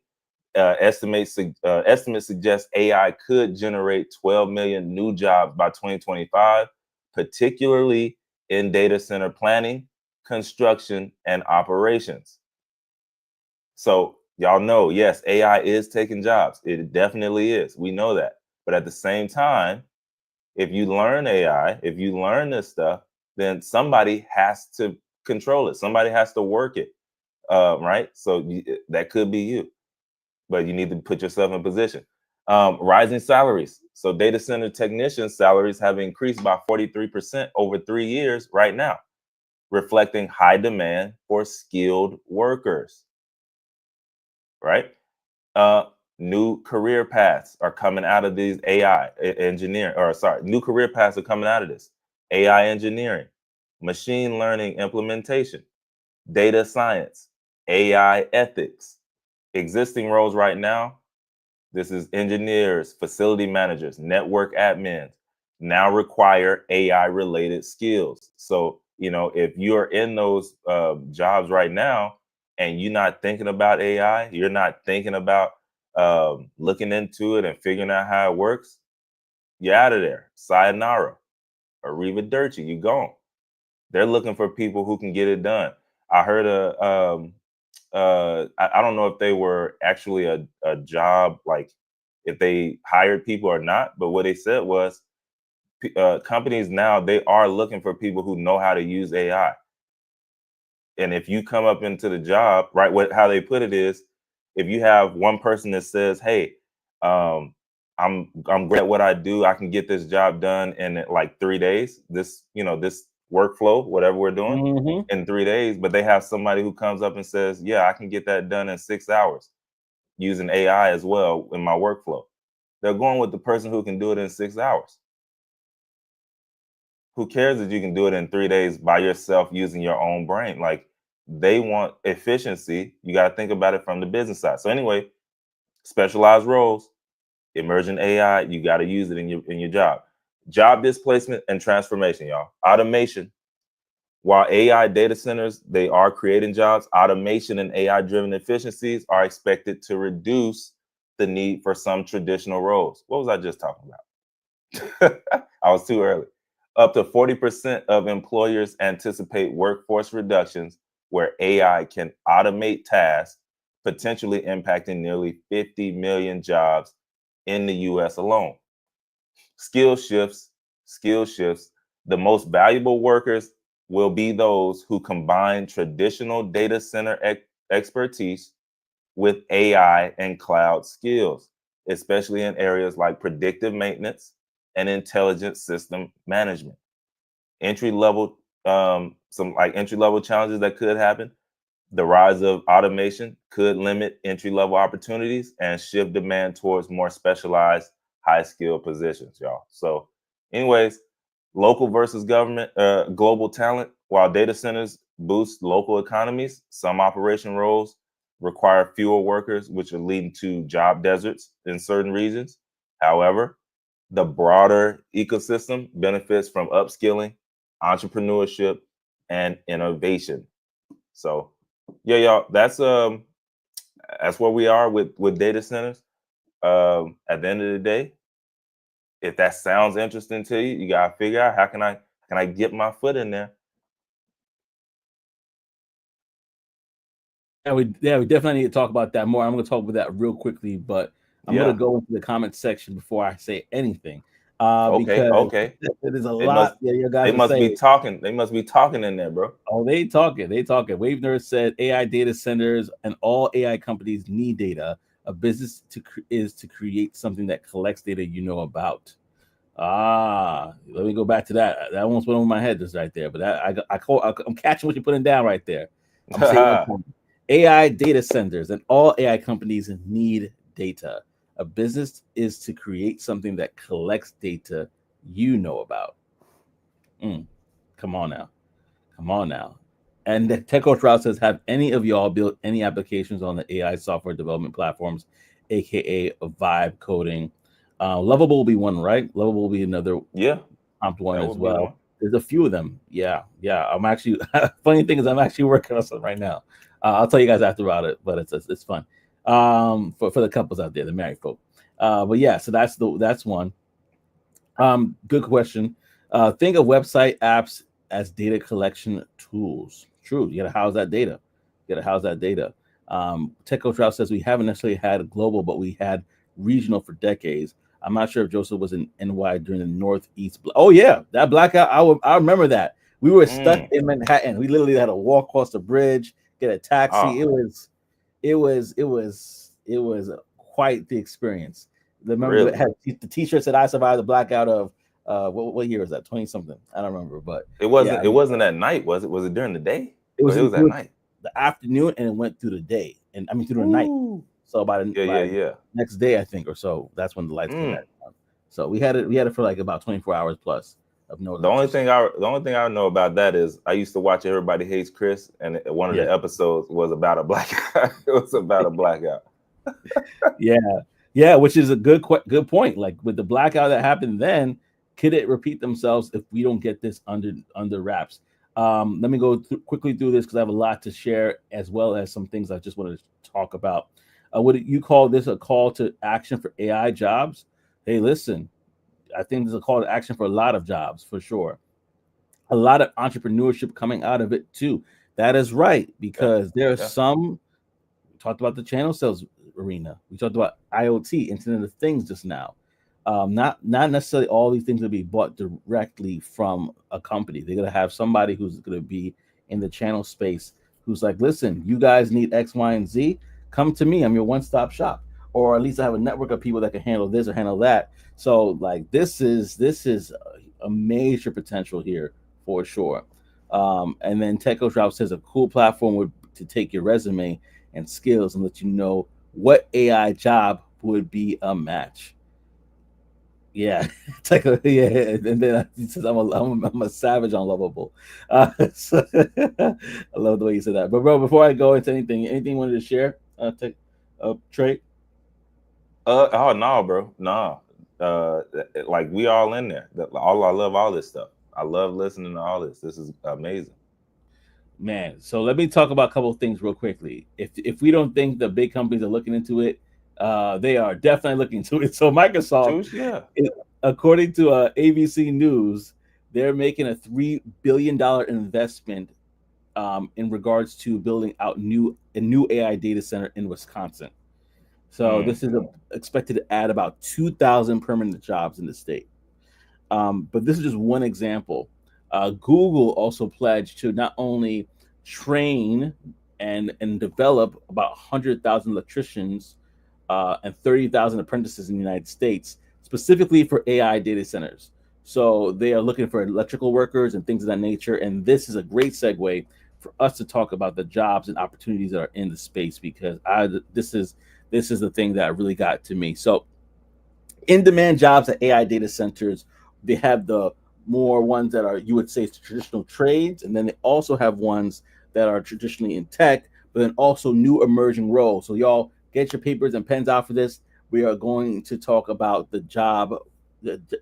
Estimates suggest AI could generate 12 million new jobs by 2025, particularly in data center planning, construction, and operations. So y'all know, yes, AI is taking jobs. It definitely is. We know that. But at the same time, if you learn AI, if you learn this stuff, then somebody has to control it. Somebody has to work it, right? So that could be you, but you need to put yourself in position. Rising salaries. So data center technicians' salaries have increased by 43% over 3 years right now, reflecting high demand for skilled workers, right? uh, New career paths are coming out of these AI engineering, or sorry, new career paths are coming out of this. AI engineering, machine learning implementation, data science, AI ethics. Existing roles right now, this is engineers, facility managers, network admins, now require AI related skills. So, if you're in those jobs right now and you're not thinking about AI, you're not thinking about looking into it and figuring out how it works, you're out of there. Sayonara, arrivederci, you gone. They're looking for people who can get it done. I heard I don't know if they were actually a job, like if they hired people or not, but what they said was companies now, they are looking for people who know how to use AI. And if you come up into the job, right, how they put it is, if you have one person that says, hey, I'm great at what I do, I can get this job done in like 3 days, this workflow, whatever we're doing, in 3 days, but they have somebody who comes up and says, yeah, I can get that done in 6 hours using AI as well in my workflow. They're going with the person who can do it in 6 hours. Who cares if you can do it in 3 days by yourself using your own brain? Like, they want efficiency. You got to think about it from the business side. So anyway, specialized roles, emerging AI, you got to use it in your job. Job displacement and transformation, y'all. Automation. While AI data centers, they are creating jobs, automation and AI driven efficiencies are expected to reduce the need for some traditional roles. What was I just talking about? I was too early. Up to 40% of employers anticipate workforce reductions where AI can automate tasks, potentially impacting nearly 50 million jobs in the US alone. Skill shifts, skill shifts. The most valuable workers will be those who combine traditional data center expertise with AI and cloud skills, especially in areas like predictive maintenance and intelligent system management. Entry level, some like entry level challenges that could happen. The rise of automation could limit entry level opportunities and shift demand towards more specialized, high skill positions, y'all. So, anyways, local versus government, global talent. While data centers boost local economies, some operation roles require fewer workers, which are leading to job deserts in certain regions. However, the broader ecosystem benefits from upskilling, entrepreneurship, and innovation. So, yeah, y'all, that's where we are with data centers. At the end of the day, if that sounds interesting to you, you gotta figure out how can I get my foot in there. Yeah, we definitely need to talk about that more. I'm going to talk about that real quickly, but I'm gonna Yeah. go into the comment section before I say anything, Okay. because Okay. there's a It must. lot that you They guys are must be saying. talking. They must be talking in there, bro. Oh, they talking. They talking. Wave Nerd said AI data centers and all AI companies need data. A business is to create something that collects data you know about. Let me go back to that. That almost went over my head just right there. But I'm catching what you're putting down right there. I'm gonna say it one time. AI data centers and all AI companies need data. A business is to create something that collects data you know about. Mm, come on now. Come on now. And the Techo Trout says, have any of y'all built any applications on the AI software development platforms, aka vibe coding? Lovable will be one, right? Lovable will be another Yeah, prompt one that as would be well. one. There's a few of them. Yeah, yeah. I'm actually funny thing is I'm actually working on something right now. I'll tell you guys after about it, but it's fun. For the couples out there, the married folk. But yeah, so that's one. Good question. Think of website apps as data collection tools. True. You got to house that data. You got to house that data. Techo Trout says we haven't necessarily had global, but we had regional for decades. I'm not sure if Joseph was in NY during the Northeast. Oh yeah, that blackout. I remember that. We were stuck Mm. in Manhattan. We literally had to walk across the bridge, get a taxi. Oh, It was quite the experience. Remember, it really? had the T-shirt said "I survived the blackout of." What year was that? 20 something. I don't remember, but It yeah, wasn't. It wasn't at night, was it? Was it during the day? it Or was it in, was it at was night? the afternoon and it went through the day, and I mean through the night. Ooh. So Yeah, yeah, by yeah. next day, I think, or so, that's when the lights came back Mm. on. So we had it for like about 24 hours plus of no The only electricity. thing I know about that is I used to watch Everybody Hates Chris, and one of Yeah, the episodes was about a blackout. It was about a blackout. yeah, yeah. Which is a good point. Like with the blackout that happened then, could it repeat themselves if we don't get this under wraps? Let me go quickly through this because I have a lot to share as well as some things I just wanted to talk about. Would you call this a call to action for AI jobs? Hey, listen, I think there's a call to action for a lot of jobs for sure. A lot of entrepreneurship coming out of it too. That is right Yeah, because there are yeah. some. We talked about the channel sales arena. We talked about IoT, Internet of Things, just now. Not necessarily all these things will be bought directly from a company. They're gonna have somebody who's gonna be in the channel space who's like, listen, you guys need X, Y, and Z. Come to me. I'm your one-stop shop. Or at least I have a network of people that can handle this or handle that. So like this is a major potential here for sure. And then Techo Drop says a cool platform would to take your resume and skills and let you know what AI job would be a match. Yeah, it's like yeah, and then he says I'm a savage on lovable. So, I love the way you said that. But bro, before I go into anything you wanted to share? Take Trey. Oh no, bro, no. Like we all in there. All I love all this stuff. I love listening to all this. This is amazing. Man, so let me talk about a couple of things real quickly. If we don't think the big companies are looking into it, they are definitely looking into it. So Microsoft, Juice, yeah. according to ABC News, they're making a $3 billion investment in regards to building out a new AI data center in Wisconsin. So Mm. this is expected to add about 2,000 permanent jobs in the state. But this is just one example. Google also pledged to not only train and develop about 100,000 electricians and 30,000 apprentices in the United States, specifically for AI data centers. So they are looking for electrical workers and things of that nature. And this is a great segue for us to talk about the jobs and opportunities that are in the space because this is the thing that really got to me. So in-demand jobs at AI data centers, they have the more ones that are you would say traditional trades, and then they also have ones that are traditionally in tech, but then also new emerging roles. So y'all get your papers and pens out for this. We are going to talk about the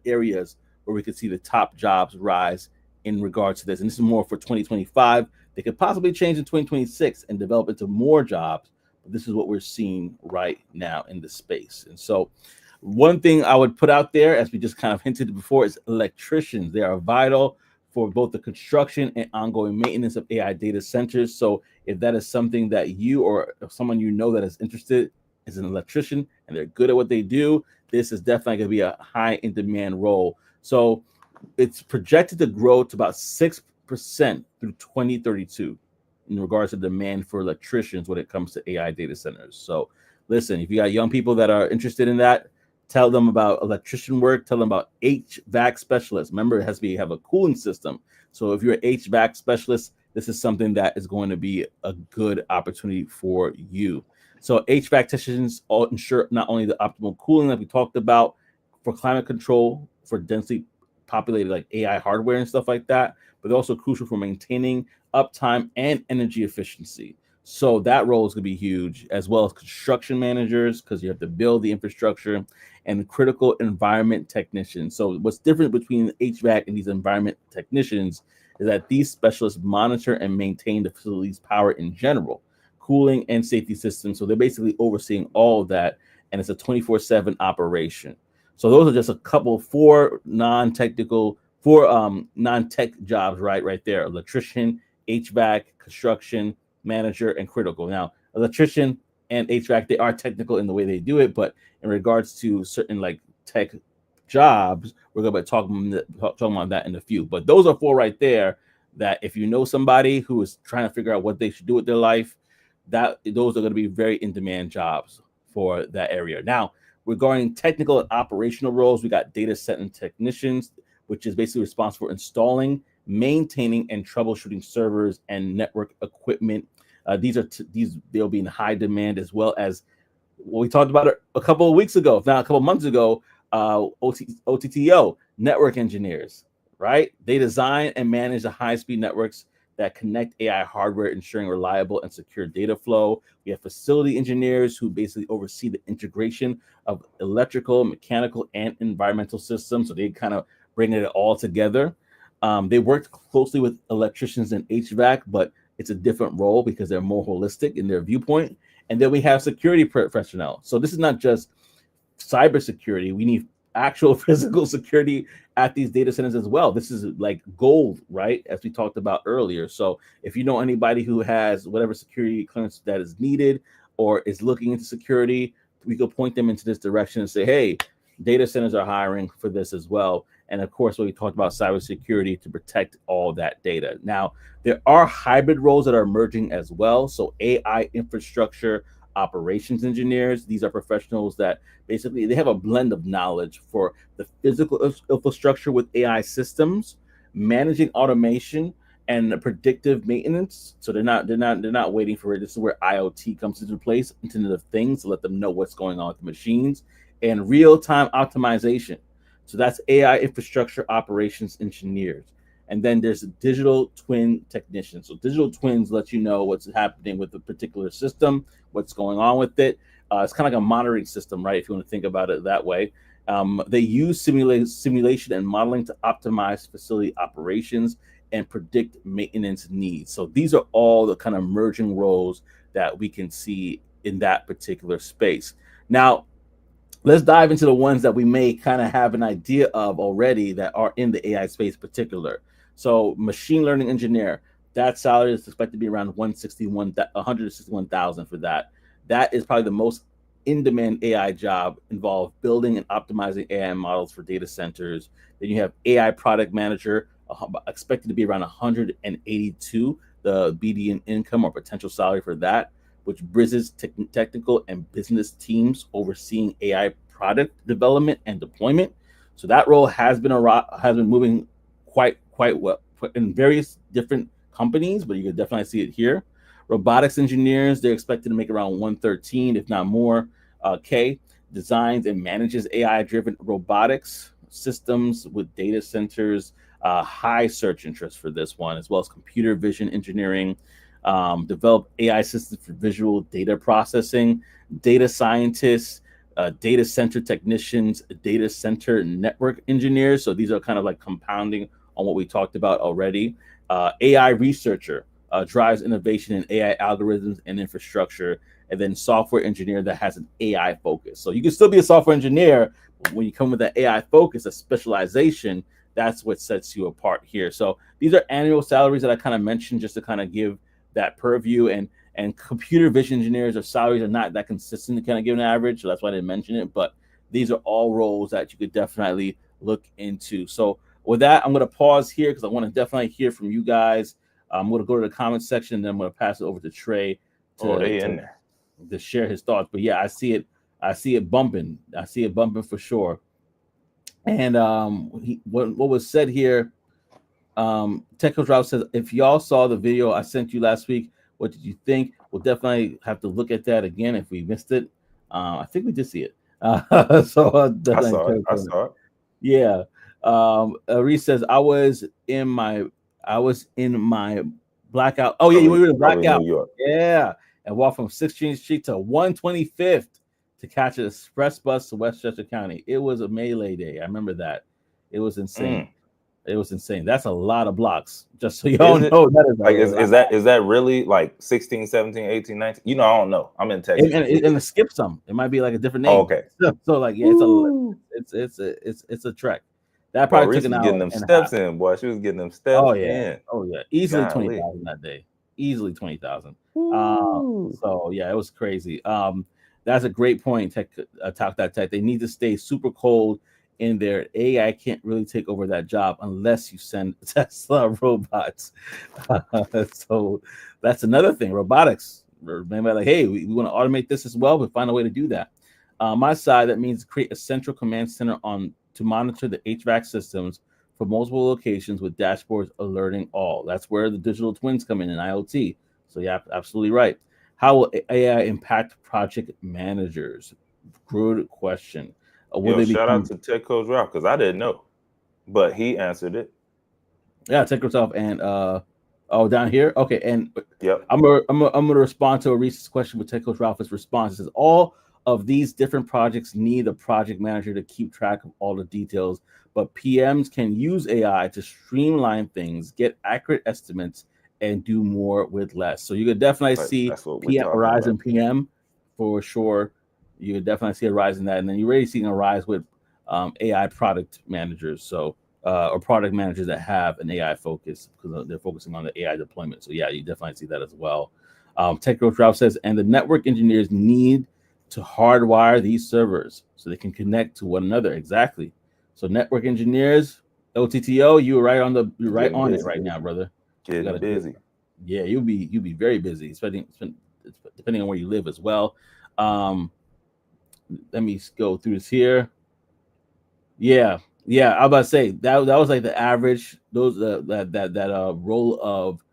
areas where we could see the top jobs rise in regards to this. And this is more for 2025. They could possibly change in 2026 and develop into more jobs. But this is what we're seeing right now in the space. And so one thing I would put out there, as we just kind of hinted before, is electricians. They are vital for both the construction and ongoing maintenance of AI data centers. So if that is something that you or someone you know that is interested, is an electrician and they're good at what they do, this is definitely going to be a high in demand role. So it's projected to grow to about 6% through 2032 in regards to demand for electricians when it comes to AI data centers. So listen, if you got young people that are interested in that, tell them about electrician work, tell them about HVAC specialists. Remember, it has to be have a cooling system. So if you're an HVAC specialist, this is something that is going to be a good opportunity for you. So HVAC technicians all ensure not only the optimal cooling that we talked about for climate control for densely populated like AI hardware and stuff like that, but they're also crucial for maintaining uptime and energy efficiency. So that role is going to be huge, as well as construction managers, because you have to build the infrastructure, and critical environment technicians. So what's different between HVAC and these environment technicians is that these specialists monitor and maintain the facility's power in general, cooling and safety systems. So they're basically overseeing all of that, and it's a 24/7 operation. So those are just a couple four non-tech jobs right there: electrician, HVAC, construction manager, and critical. Now electrician and HVAC, they are technical in the way they do it, but in regards to certain like tech jobs, we're going to be talking about that in a few. But those are four right there that if you know somebody who is trying to figure out what they should do with their life, that those are going to be very in-demand jobs for that area. Now, regarding technical and operational roles, we got data center technicians, which is basically responsible for installing, maintaining, and troubleshooting servers and network equipment. They'll be in high demand, as well as what we talked about a couple of weeks ago, if not a couple of months ago, OTTO, network engineers, right? They design and manage the high-speed networks that connect AI hardware, ensuring reliable and secure data flow. We have facility engineers who basically oversee the integration of electrical, mechanical, and environmental systems. So they kind of bring it all together. They work closely with electricians and HVAC, but it's a different role because they're more holistic in their viewpoint. And then we have security personnel. So this is not just cybersecurity. We need actual physical security at these data centers as well. This is like gold, right? As we talked about earlier. So if you know anybody who has whatever security clearance that is needed or is looking into security, we could point them into this direction and say, hey, data centers are hiring for this as well. And of course, we talked about cybersecurity to protect all that data. Now, there are hybrid roles that are emerging as well. So AI infrastructure operations engineers, these are professionals that basically they have a blend of knowledge for the physical infrastructure with AI systems, managing automation and predictive maintenance. So they're not waiting for it. This is where IoT comes into place, Internet of Things, to let them know what's going on with the machines, and real-time optimization. So that's AI infrastructure operations engineers. And then there's digital twin technicians. So digital twins let you know what's happening with a particular system, what's going on with it. It's kind of like a monitoring system, right? If you want to think about it that way. They use simulation and modeling to optimize facility operations and predict maintenance needs. So these are all the kind of emerging roles that we can see in that particular space. Now, let's dive into the ones that we may kind of have an idea of already that are in the AI space particular. So machine learning engineer, that salary is expected to be around 161,000 for that. That is probably the most in-demand AI job, involved building and optimizing AI models for data centers. Then you have AI product manager, expected to be around 182, the median income or potential salary for that, which bridges technical and business teams overseeing AI product development and deployment. So that role has been moving quite well in various different companies, but you can definitely see it here. Robotics engineers, they're expected to make around 113, if not more. K designs and manages AI-driven robotics systems with data centers. High search interest for this one, as well as computer vision engineering. Develop AI systems for visual data processing, data scientists, data center technicians, data center network engineers. So these are kind of like compounding on what we talked about already. AI researcher drives innovation in AI algorithms and infrastructure, and then software engineer that has an AI focus. So you can still be a software engineer, but when you come with that AI focus, a specialization, that's what sets you apart here. So these are annual salaries that I kind of mentioned just to kind of give that purview. And And computer vision engineers, their salaries are not that consistent to kind of give an average, so that's why I didn't mention it. But these are all roles that you could definitely look into. So with that, I'm going to pause here because I want to definitely hear from you guys. I'm going to go to the comments section, and then I'm going to pass it over to Trey They in there. to share his thoughts. But yeah, I see it. I see it bumping. I see it bumping for sure. And what was said here, Tech Coach Rob says, if y'all saw the video I sent you last week, what did you think? We'll definitely have to look at that again if we missed it. I think we did see it. So definitely I saw it. Yeah. Reese says, I was in my blackout. Oh yeah, you were in blackout. Yeah. And walked from 16th Street to 125th to catch an express bus to Westchester County. It was a melee day. I remember that. It was insane. It was insane. That's a lot of blocks. Just so y'all know, that is like is that really like 16, 17, 18, 19? You know, I don't know. I'm in Texas. And it skipped some. It might be like a different name. Oh, okay. So like yeah, it's a trek. That probably took an hour. Getting them steps in, boy. She was getting them steps in. Oh yeah. Easily 20,000 that day. Easily 20,000. So yeah, it was crazy. That's a great point. Tech. They need to stay super cold in there. AI can't really take over that job unless you send Tesla robots. So that's another thing. Robotics. Remember, like, hey, we want to automate this as well, but find a way to do that. My side, that means create a central command center to monitor the HVAC systems for multiple locations with dashboards alerting all. That's where the digital twins come in IoT. So yeah, absolutely right. How will AI impact project managers? Good question. Shout out to Tech Coach Ralph because I didn't know, but he answered it. Yeah, Tech Coach Ralph and down here. Okay, and yep, I'm gonna respond to a recent question with Tech Coach Ralph's response. It says all of these different projects need a project manager to keep track of all the details, but PMs can use AI to streamline things, get accurate estimates, and do more with less. So you could definitely see a rise in PM for sure. You would definitely see a rise in that, and then you're already seeing a rise with AI product managers, so or product managers that have an AI focus because they're focusing on the AI deployment. So yeah, you definitely see that as well. Tech Coach Ralph says, and the network engineers need to hardwire these servers so they can connect to one another. Exactly. So network engineers, OTTO, you're right on it right now, brother. Getting busy. Yeah, you'll be very busy, depending on where you live as well. Let me go through this here. Yeah. I was about to say that was like the average. Those that role of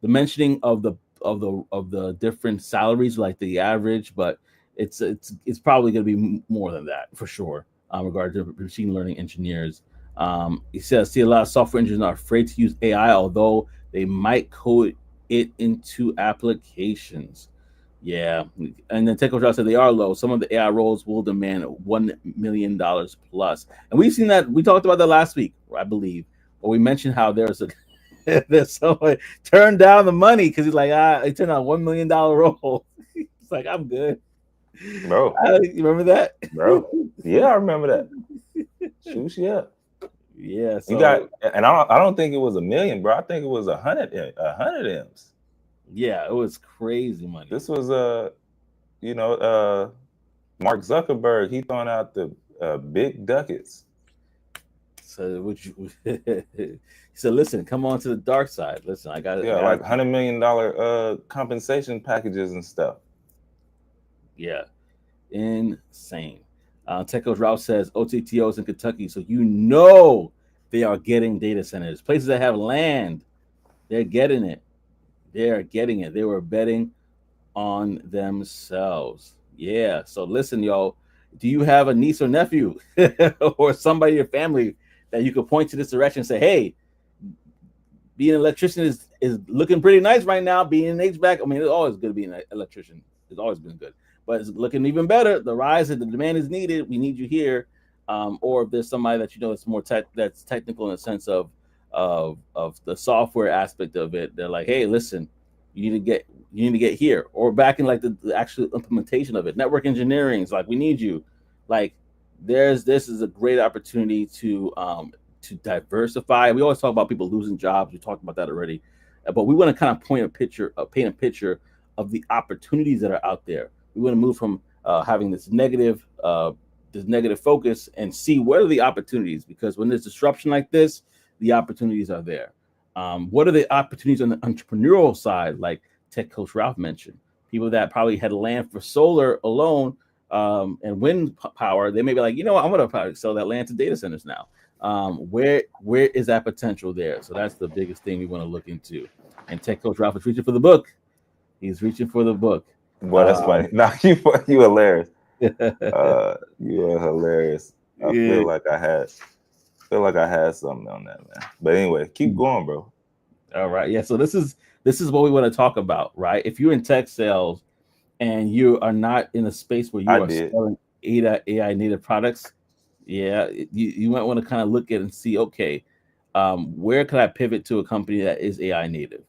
the mentioning of the different salaries, like the average, but it's probably going to be more than that for sure. Regarding to machine learning engineers, he says, see a lot of software engineers are afraid to use AI, although they might code it into applications. Yeah, and then Tech Coach said they are low. Some of the AI roles will demand $1 million plus, and we've seen that. We talked about that last week, I believe, but we mentioned how there's someone turned down the money because he's like, I turned down $1 million role. It's like, I'm good, bro. You remember that, bro? Yeah, I remember that. Shoot, yeah. Yeah, so you got, and I don't think it was $1 million, bro. I think it was 100 M's. Yeah, it was crazy money. This was Mark Zuckerberg. He throwing out the big ducats. So he said, "Listen, come on to the dark side. Listen, I got like $100 million compensation packages and stuff. Yeah, insane." Tech Coach Ralph says OTTOs in Kentucky, so they are getting data centers. Places that have land, they're getting it. They are getting it. They were betting on themselves. Yeah. So listen, y'all. Do you have a niece or nephew or somebody in your family that you could point to this direction and say, hey, being an electrician is looking pretty nice right now. Being an HVAC, I mean, it's always good to be an electrician. It's always been good. But it's looking even better. The rise of the demand is needed. We need you here. Or if there's somebody that that's more that's technical in the sense of the software aspect of it, they're like, hey, listen, you need to get here. Or back in like the actual implementation of it. Network engineering is like, we need you. Like this is a great opportunity to diversify. We always talk about people losing jobs. We talked about that already, but we want to kind of paint a picture of the opportunities that are out there. We want to move from having this negative focus and see what are the opportunities, because when there's disruption like this, the opportunities are there. What are the opportunities on the entrepreneurial side, like Tech Coach Ralph mentioned? People that probably had land for solar alone and wind power, they may be like, you know what, I'm going to probably sell that land to data centers now. Where is that potential there? So that's the biggest thing we want to look into. And Tech Coach Ralph is reaching for the book. He's reaching for the book. Boy, that's funny. Now you hilarious. You are hilarious. I Yeah. feel like I had something on that, man. But anyway, keep going, bro. All right. Yeah. So this is what we want to talk about, right? If you're in tech sales and you are not in a space where you are selling AI native products, yeah, you might want to kind of look at and see, okay, where could I pivot to a company that is AI native?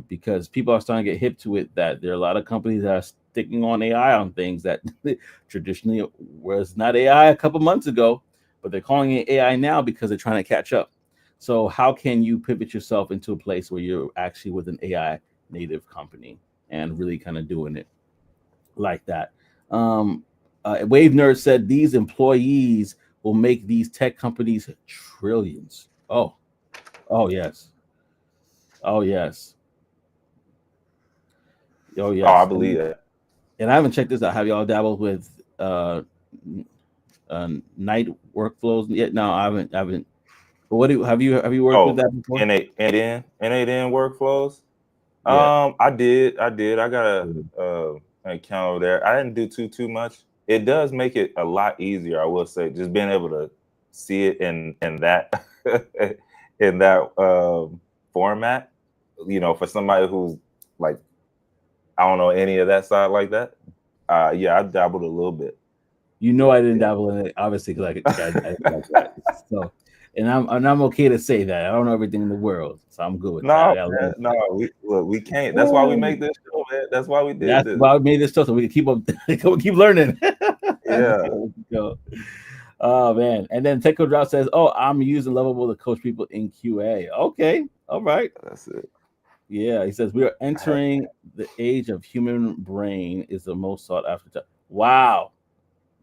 Because people are starting to get hip to it, that there are a lot of companies that are sticking on AI on things that traditionally was not AI a couple months ago, but they're calling it AI now because they're trying to catch up. So how can you pivot yourself into a place where you're actually with an AI native company and really kind of doing it like that? Wave Nerd said these employees will make these tech companies trillions. Oh yes, oh yes, oh Oh, I yes. believe that. And I haven't checked this out. Have y'all dabbled with night workflows yet? No, I haven't. I haven't. But what do have you worked with Oh, that before? N8N workflows. Yeah. I did. I got an account over there. I didn't do too much. It does make it a lot easier, I will say, just being able to see it in that in that format. You know, for somebody who's like, I don't know any of that side like that. Yeah, I dabbled a little bit. You know, I didn't dabble in it, obviously, because I like that. So, and I'm okay to say that I don't know everything in the world, so I'm good with that. I No, gotta man, learn. no, we can't. That's why we make this show, man. That's why we did That's this. why I made this stuff so we can keep up, keep learning. Yeah. Go. Oh man! And then Techo Drop says, "Oh, I'm using Lovable to coach people in QA." Okay, all right. That's it. Yeah, he says we are entering the age of human brain is the most sought after. Wow.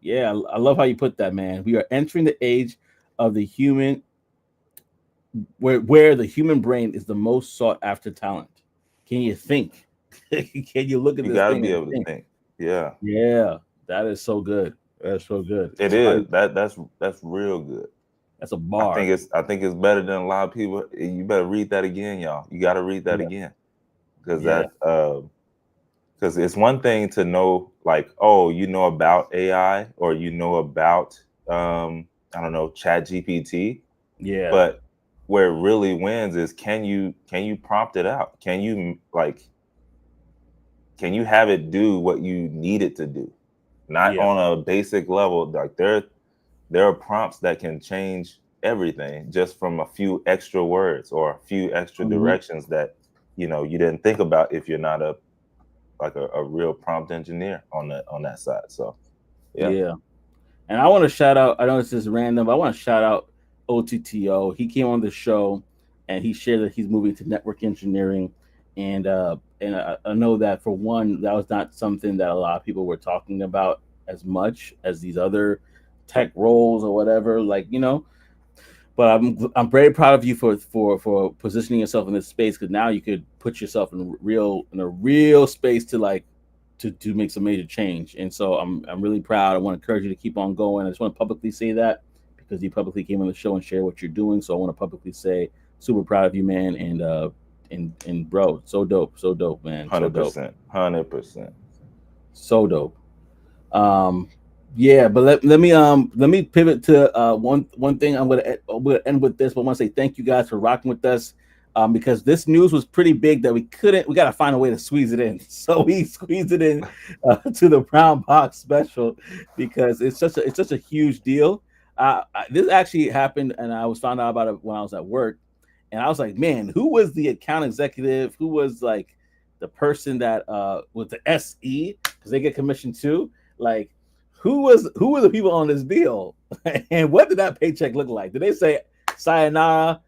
Yeah, I love how you put that, man. We are entering the age of the human where the human brain is the most sought after talent. Can you think? Can you look at You this got to thing be and able to think? think. Yeah, Yeah, that is so good. That's so good. it So is. That's real good. that's a bar. I think it's better than a lot of people. You better read that again, y'all. You got to read that Yeah, again because yeah. because it's one thing to know, like, oh, you know about AI or you know about I don't know, Chat GPT, Yeah. but where it really wins is can you prompt it out? Can you like can you have it do what you need it to do? Not Yeah. on a basic level. Like there are prompts that can change everything just from a few extra words or a few extra Mhm. directions that you didn't think about if you're not a real prompt engineer on that side. So yeah. Yeah. And I want to shout out, I know this is random, but I want to shout out OTTO. He came on the show and he shared that he's moving to network engineering. And I know that for one, that was not something that a lot of people were talking about as much as these other tech roles or whatever. But I'm very proud of you for positioning yourself in this space, because now you could put yourself in a real space to to make some major change. And so I'm really proud. I want to encourage you to keep on going. I just want to publicly say that because you publicly came on the show and shared what you're doing. So I want to publicly say super proud of you, man. And bro, so dope, man, so dope, 100%. so dope. Um, yeah, but let me pivot to one thing. I'm gonna end with this, but I want to say thank you guys for rocking with us. Because this news was pretty big that we got to find a way to squeeze it in. So we squeezed it in to the Brown Box special because it's such a huge deal. This actually happened, and I was found out about it when I was at work, and I was like, man, who was the account executive? Who was like the person that with the SE, because they get commission too? Like, who were the people on this deal, and what did that paycheck look like? Did they say, "Sayonara,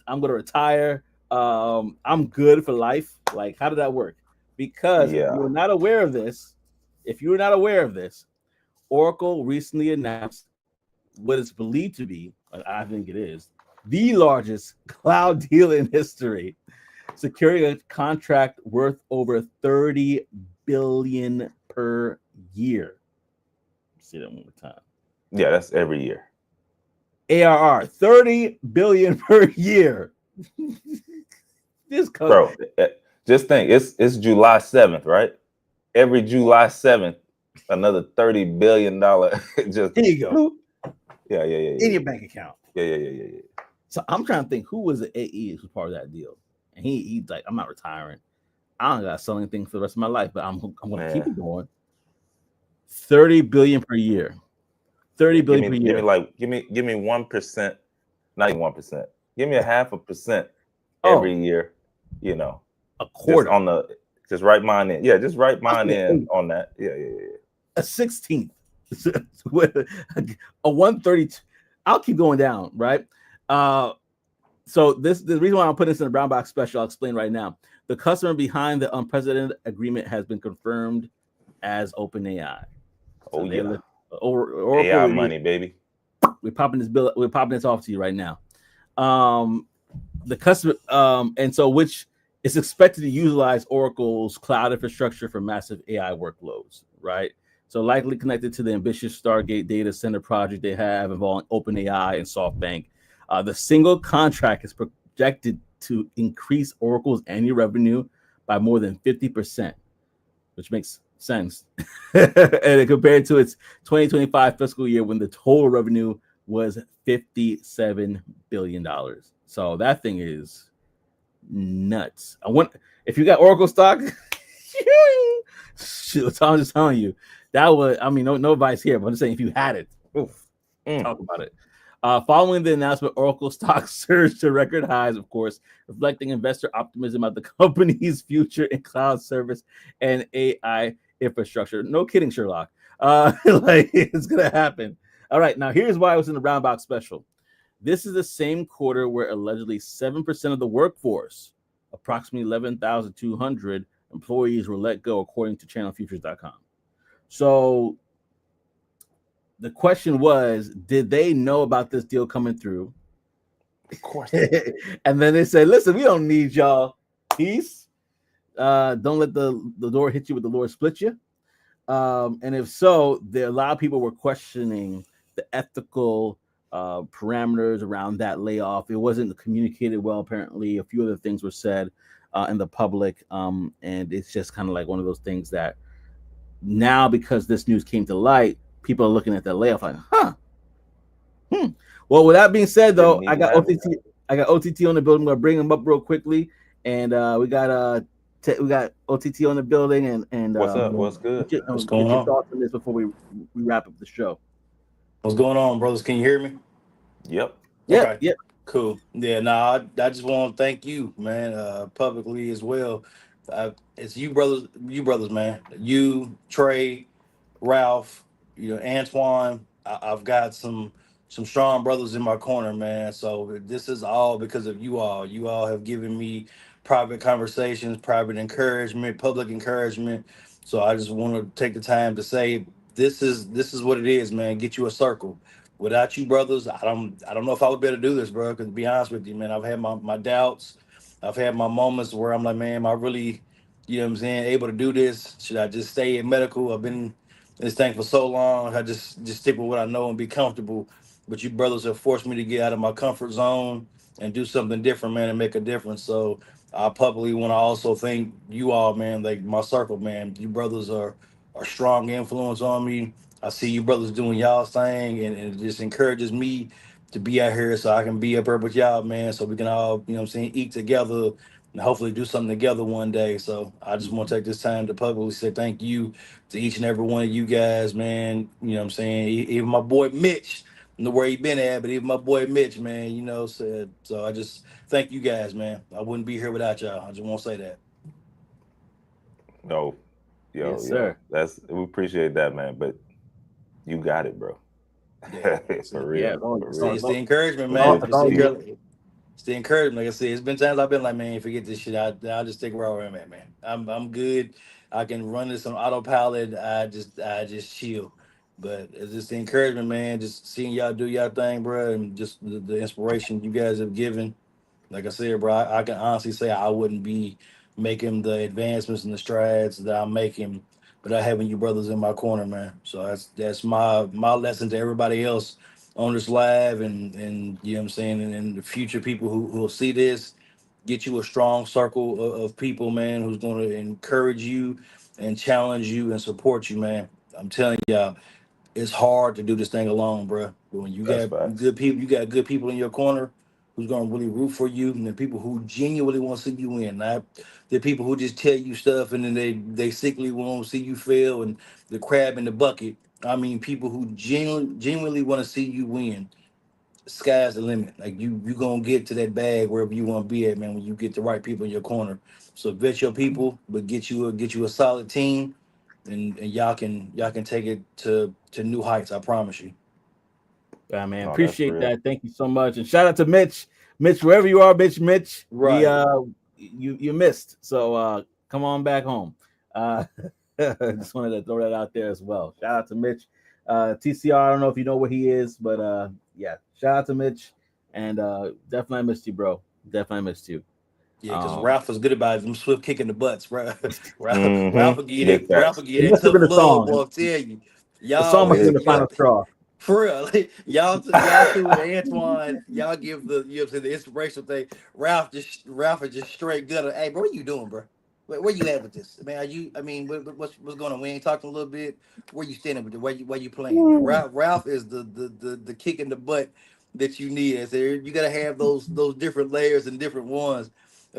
I'm going to retire. I'm good for life"? Like, how did that work? Because Yeah. if you were not aware of this, Oracle recently announced what is believed to be, I think it is, the largest cloud deal in history, securing a contract worth over 30 billion per year. Say that one more time. Yeah, that's every year. ARR 30 billion per year. This Bro, just think it's July 7th, right? Every July 7th, another $30 billion just here you go. Yeah. In your bank account. Yeah. So I'm trying to think who was the AE who was part of that deal. And he's like, I'm not retiring. I don't gotta sell anything for the rest of my life, but I'm gonna keep it going. 30 billion per year. 30 billion per year. Give me 1%, not even 1%. Give me a 0.5% every year, you know. A quarter. Just write mine in. Yeah, just write mine in on that. Yeah. A 16th. A 132. I'll keep going down, right? So the reason why I'm putting this in a brown box special, I'll explain right now. The customer behind the unprecedented agreement has been confirmed as OpenAI. So yeah. Oracle AI money, baby. We're popping this off to you right now. The customer, and so which is expected to utilize Oracle's cloud infrastructure for massive AI workloads, right? So likely connected to the ambitious Stargate data center project they have involving OpenAI and SoftBank. The single contract is projected to increase Oracle's annual revenue by more than 50%, which makes sense. And compared to its 2025 fiscal year when the total revenue was $57 billion. So that thing is nuts. If you got Oracle stock, shoot, I'm just telling you, that was, I mean, no advice here, but I'm just saying if you had it, talk about it. Following the announcement, Oracle stock surged to record highs, of course, reflecting investor optimism about the company's future in cloud service and AI infrastructure. No kidding, Sherlock. Like it's gonna happen. All right, now here's why I was in the Brown Box special. This is the same quarter where allegedly 7% of the workforce, approximately 11,200 employees, were let go, according to channelfutures.com. So the question was, did they know about this deal coming through? Of course. And then they said, listen, we don't need y'all. Peace. Don't let the door hit you with the Lord split you. And if so, a lot of people were questioning the ethical parameters around that layoff. It wasn't communicated well, apparently. A few other things were said in the public. And it's just kind of like one of those things that now, because this news came to light, people are looking at that layoff like, Well, with that being said, though, I got OTT on the building. I'm gonna bring them up real quickly, and we got OTT on the building, and what's up? What's good? What's going on? Thoughts on this before we wrap up the show. What's going on, brothers? Can you hear me? Yep. Okay. Yep. Cool. Yeah. I just want to thank you, man, publicly as well. It's you brothers, man. You, Trey, Ralph, Antoine. I've got some strong brothers in my corner, man. So this is all because of you all. You all have given me private conversations, private encouragement, public encouragement. So I just want to take the time to say this is what it is, man. Get you a circle. Without you, brothers, I don't know if I would be able to do this, bro. Because to be honest with you, man, I've had my doubts. I've had my moments where I'm like, man, am I really, what I'm saying, able to do this? Should I just stay in medical? I've been in this thing for so long. I just stick with what I know and be comfortable. But you brothers have forced me to get out of my comfort zone and do something different, man, and make a difference. So I publicly want to also thank you all, man, like my circle, man. You brothers are strong influence on me. I see you brothers doing y'all's thing, and it just encourages me to be out here so I can be up here with y'all, man, so we can all, eat together and hopefully do something together one day. So I just want to take this time to publicly say thank you to each and every one of you guys, man. Even my boy Mitch, I don't know where he been at, but even my boy Mitch, man, said. So I just thank you guys, man. I wouldn't be here without y'all. I just want to say that. No, yes, sir. We appreciate that, man. But you got it, bro. Yeah. For real. It's the encouragement, man. It's the encouragement. Like I said, it's been times I've been like, man, forget this shit. I'll just stick where I'm at, man. I'm good. I can run this on autopilot. I just chill. But it's just the encouragement, man. Just seeing y'all do y'all thing, bro, and just the inspiration you guys have given. Like I said, bro, I can honestly say I wouldn't be making the advancements and the strides that I'm making without having you brothers in my corner, man. So that's my lesson to everybody else on this live, and you know what I'm saying, and the future people who will see this, get you a strong circle of people, man, who's going to encourage you and challenge you and support you, man. I'm telling y'all, it's hard to do this thing alone, bro. But when you That's got facts. good people, you got good people in your corner who's gonna really root for you, and the people who genuinely want to see you win. Not the people who just tell you stuff and then they sickly won't see you fail and the crab in the bucket. I mean, people who genuinely want to see you win. Sky's the limit. Like you gonna get to that bag wherever you want to be at, man. When you get the right people in your corner. So vet your people, but get you a solid team, and y'all can take it to new heights. I promise you. Yeah, man, No, that's appreciate real. that. Thank you so much, and shout out to Mitch. Mitch, wherever you are, Mitch, we Right. you missed, so come on back home. Uh, just wanted to throw that out there as well. Shout out to Mitch. TCR, I don't know if you know where he is, but yeah, shout out to Mitch, and definitely missed you, bro. Definitely missed you. Yeah, because Um, Ralph was good about them swift kicking the butts, bro. Ralph will Mm-hmm. give you Big that. Ralph will facts. give it you that must have tough been a love, song. boy. I tell you, The song must have been y'all, the y'all, final straw. for real, like, y'all two with Antoine, y'all give the you know what I'm saying, the inspirational thing. Ralph is just straight gutter. Hey, bro, what you doing, bro? Where you at with this? Man, are you? I mean, what's going on? We ain't talking a little bit. Where you standing with it? Where you playing? Ralph is the kick in the butt that you need. And so you gotta have those different layers and different ones.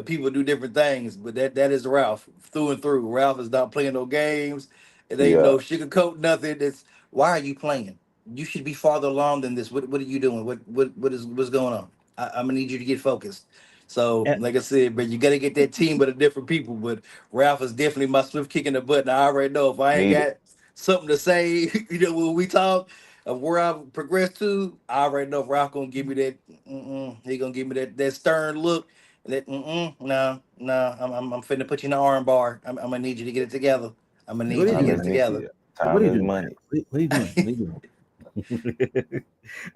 People do different things, but that is Ralph through and through. Ralph is not playing no games. It ain't Yeah. no sugarcoat nothing. It's why are you playing? You should be farther along than this. What are you doing? What's going on? I'm gonna need you to get focused. So, And, like I said, but you got to get that team of the different people. But Ralph is definitely my swift kick in the butt. And I already know if I ain't Need it. got something to say, when we talk of where I've progressed to, I already know if Ralph gonna give me that. He gonna give me that stern look. That no. I'm finna put you in the arm bar. I'm gonna need you to get it together. I'm gonna what need are you to you Time get is it doing? need together. to. What are Time you is doing? money. What are you doing? What are you doing?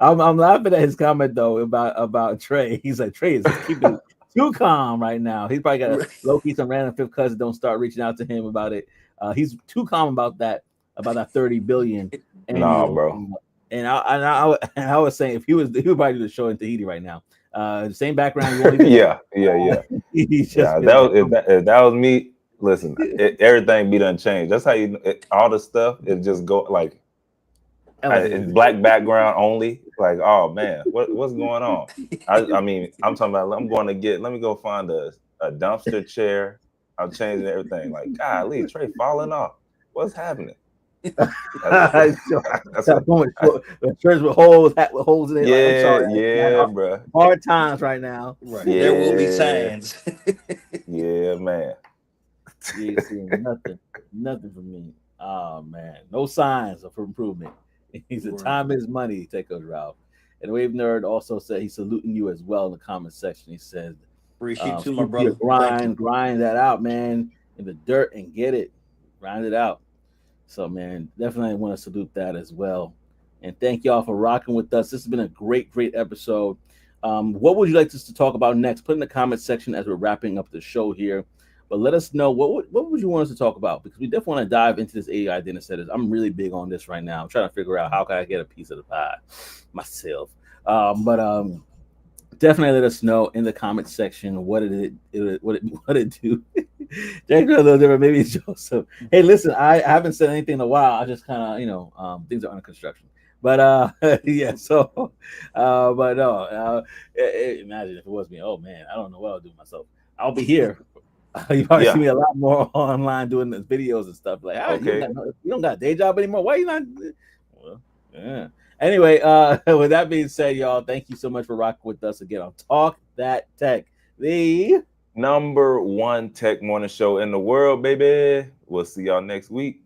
I'm laughing at his comment though about Trey. He's like Trey is keeping it too calm right now. He's probably got a low key some random fifth cousin don't start reaching out to him about it. He's too calm about that 30 billion. And Nah, Mhm. bro. and I was saying if he would probably do the show in Tahiti right now. Same background, you won't even know. Yeah. He's just Yeah, been like, if that was me. Listen, everything be done changed. That's how all the stuff it just go like elevated. it's black background only. Like, oh man, what's going on? I mean, I'm talking about. Let me go find a dumpster chair. I'm changing everything. Like, golly, Trey falling off. What's happening? That's So, that's what. the church with holes, hat with holes in it. Like, I'm Yeah, sorry, yeah, bro. hard times right now. Right. There will be Yeah, signs. yeah, man. You ain't seeing nothing from me. Oh man, no signs of improvement. He said, Right. "Time is money." Take us, Ralph. And Wave Nerd also said he's saluting you as well in the comment section. He said, Appreciate you too, my "Salute to your brother. Thank you. grind that out, man, in the dirt and get it, grind it out." So, man, definitely want to salute that as well. And thank y'all for rocking with us. This has been a great episode. What would you like us to talk about next? Put in the comment section as we're wrapping up the show here. But let us know what would you want us to talk about, because we definitely want to dive into this AI dinner setters. I'm really big on this right now. I'm trying to figure out how can I get a piece of the pie myself. But definitely let us know in the comment section what it do. Jack a little different. Maybe it's Joseph. Hey, listen, I haven't said anything in a while. I just kind of things are under construction. But yeah. So, but no. Imagine if it was me. Oh man, I don't know what I'll do myself. I'll be here. You probably see Yeah. me a lot more online doing the videos and stuff. Like, Okay. you don't got a day job anymore. Why you not? Well, yeah. Anyway, with that being said, y'all, thank you so much for rocking with us again on Talk That Tech, the Number one tech morning show in the world, baby. We'll see y'all next week.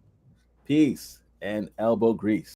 peace and elbow grease.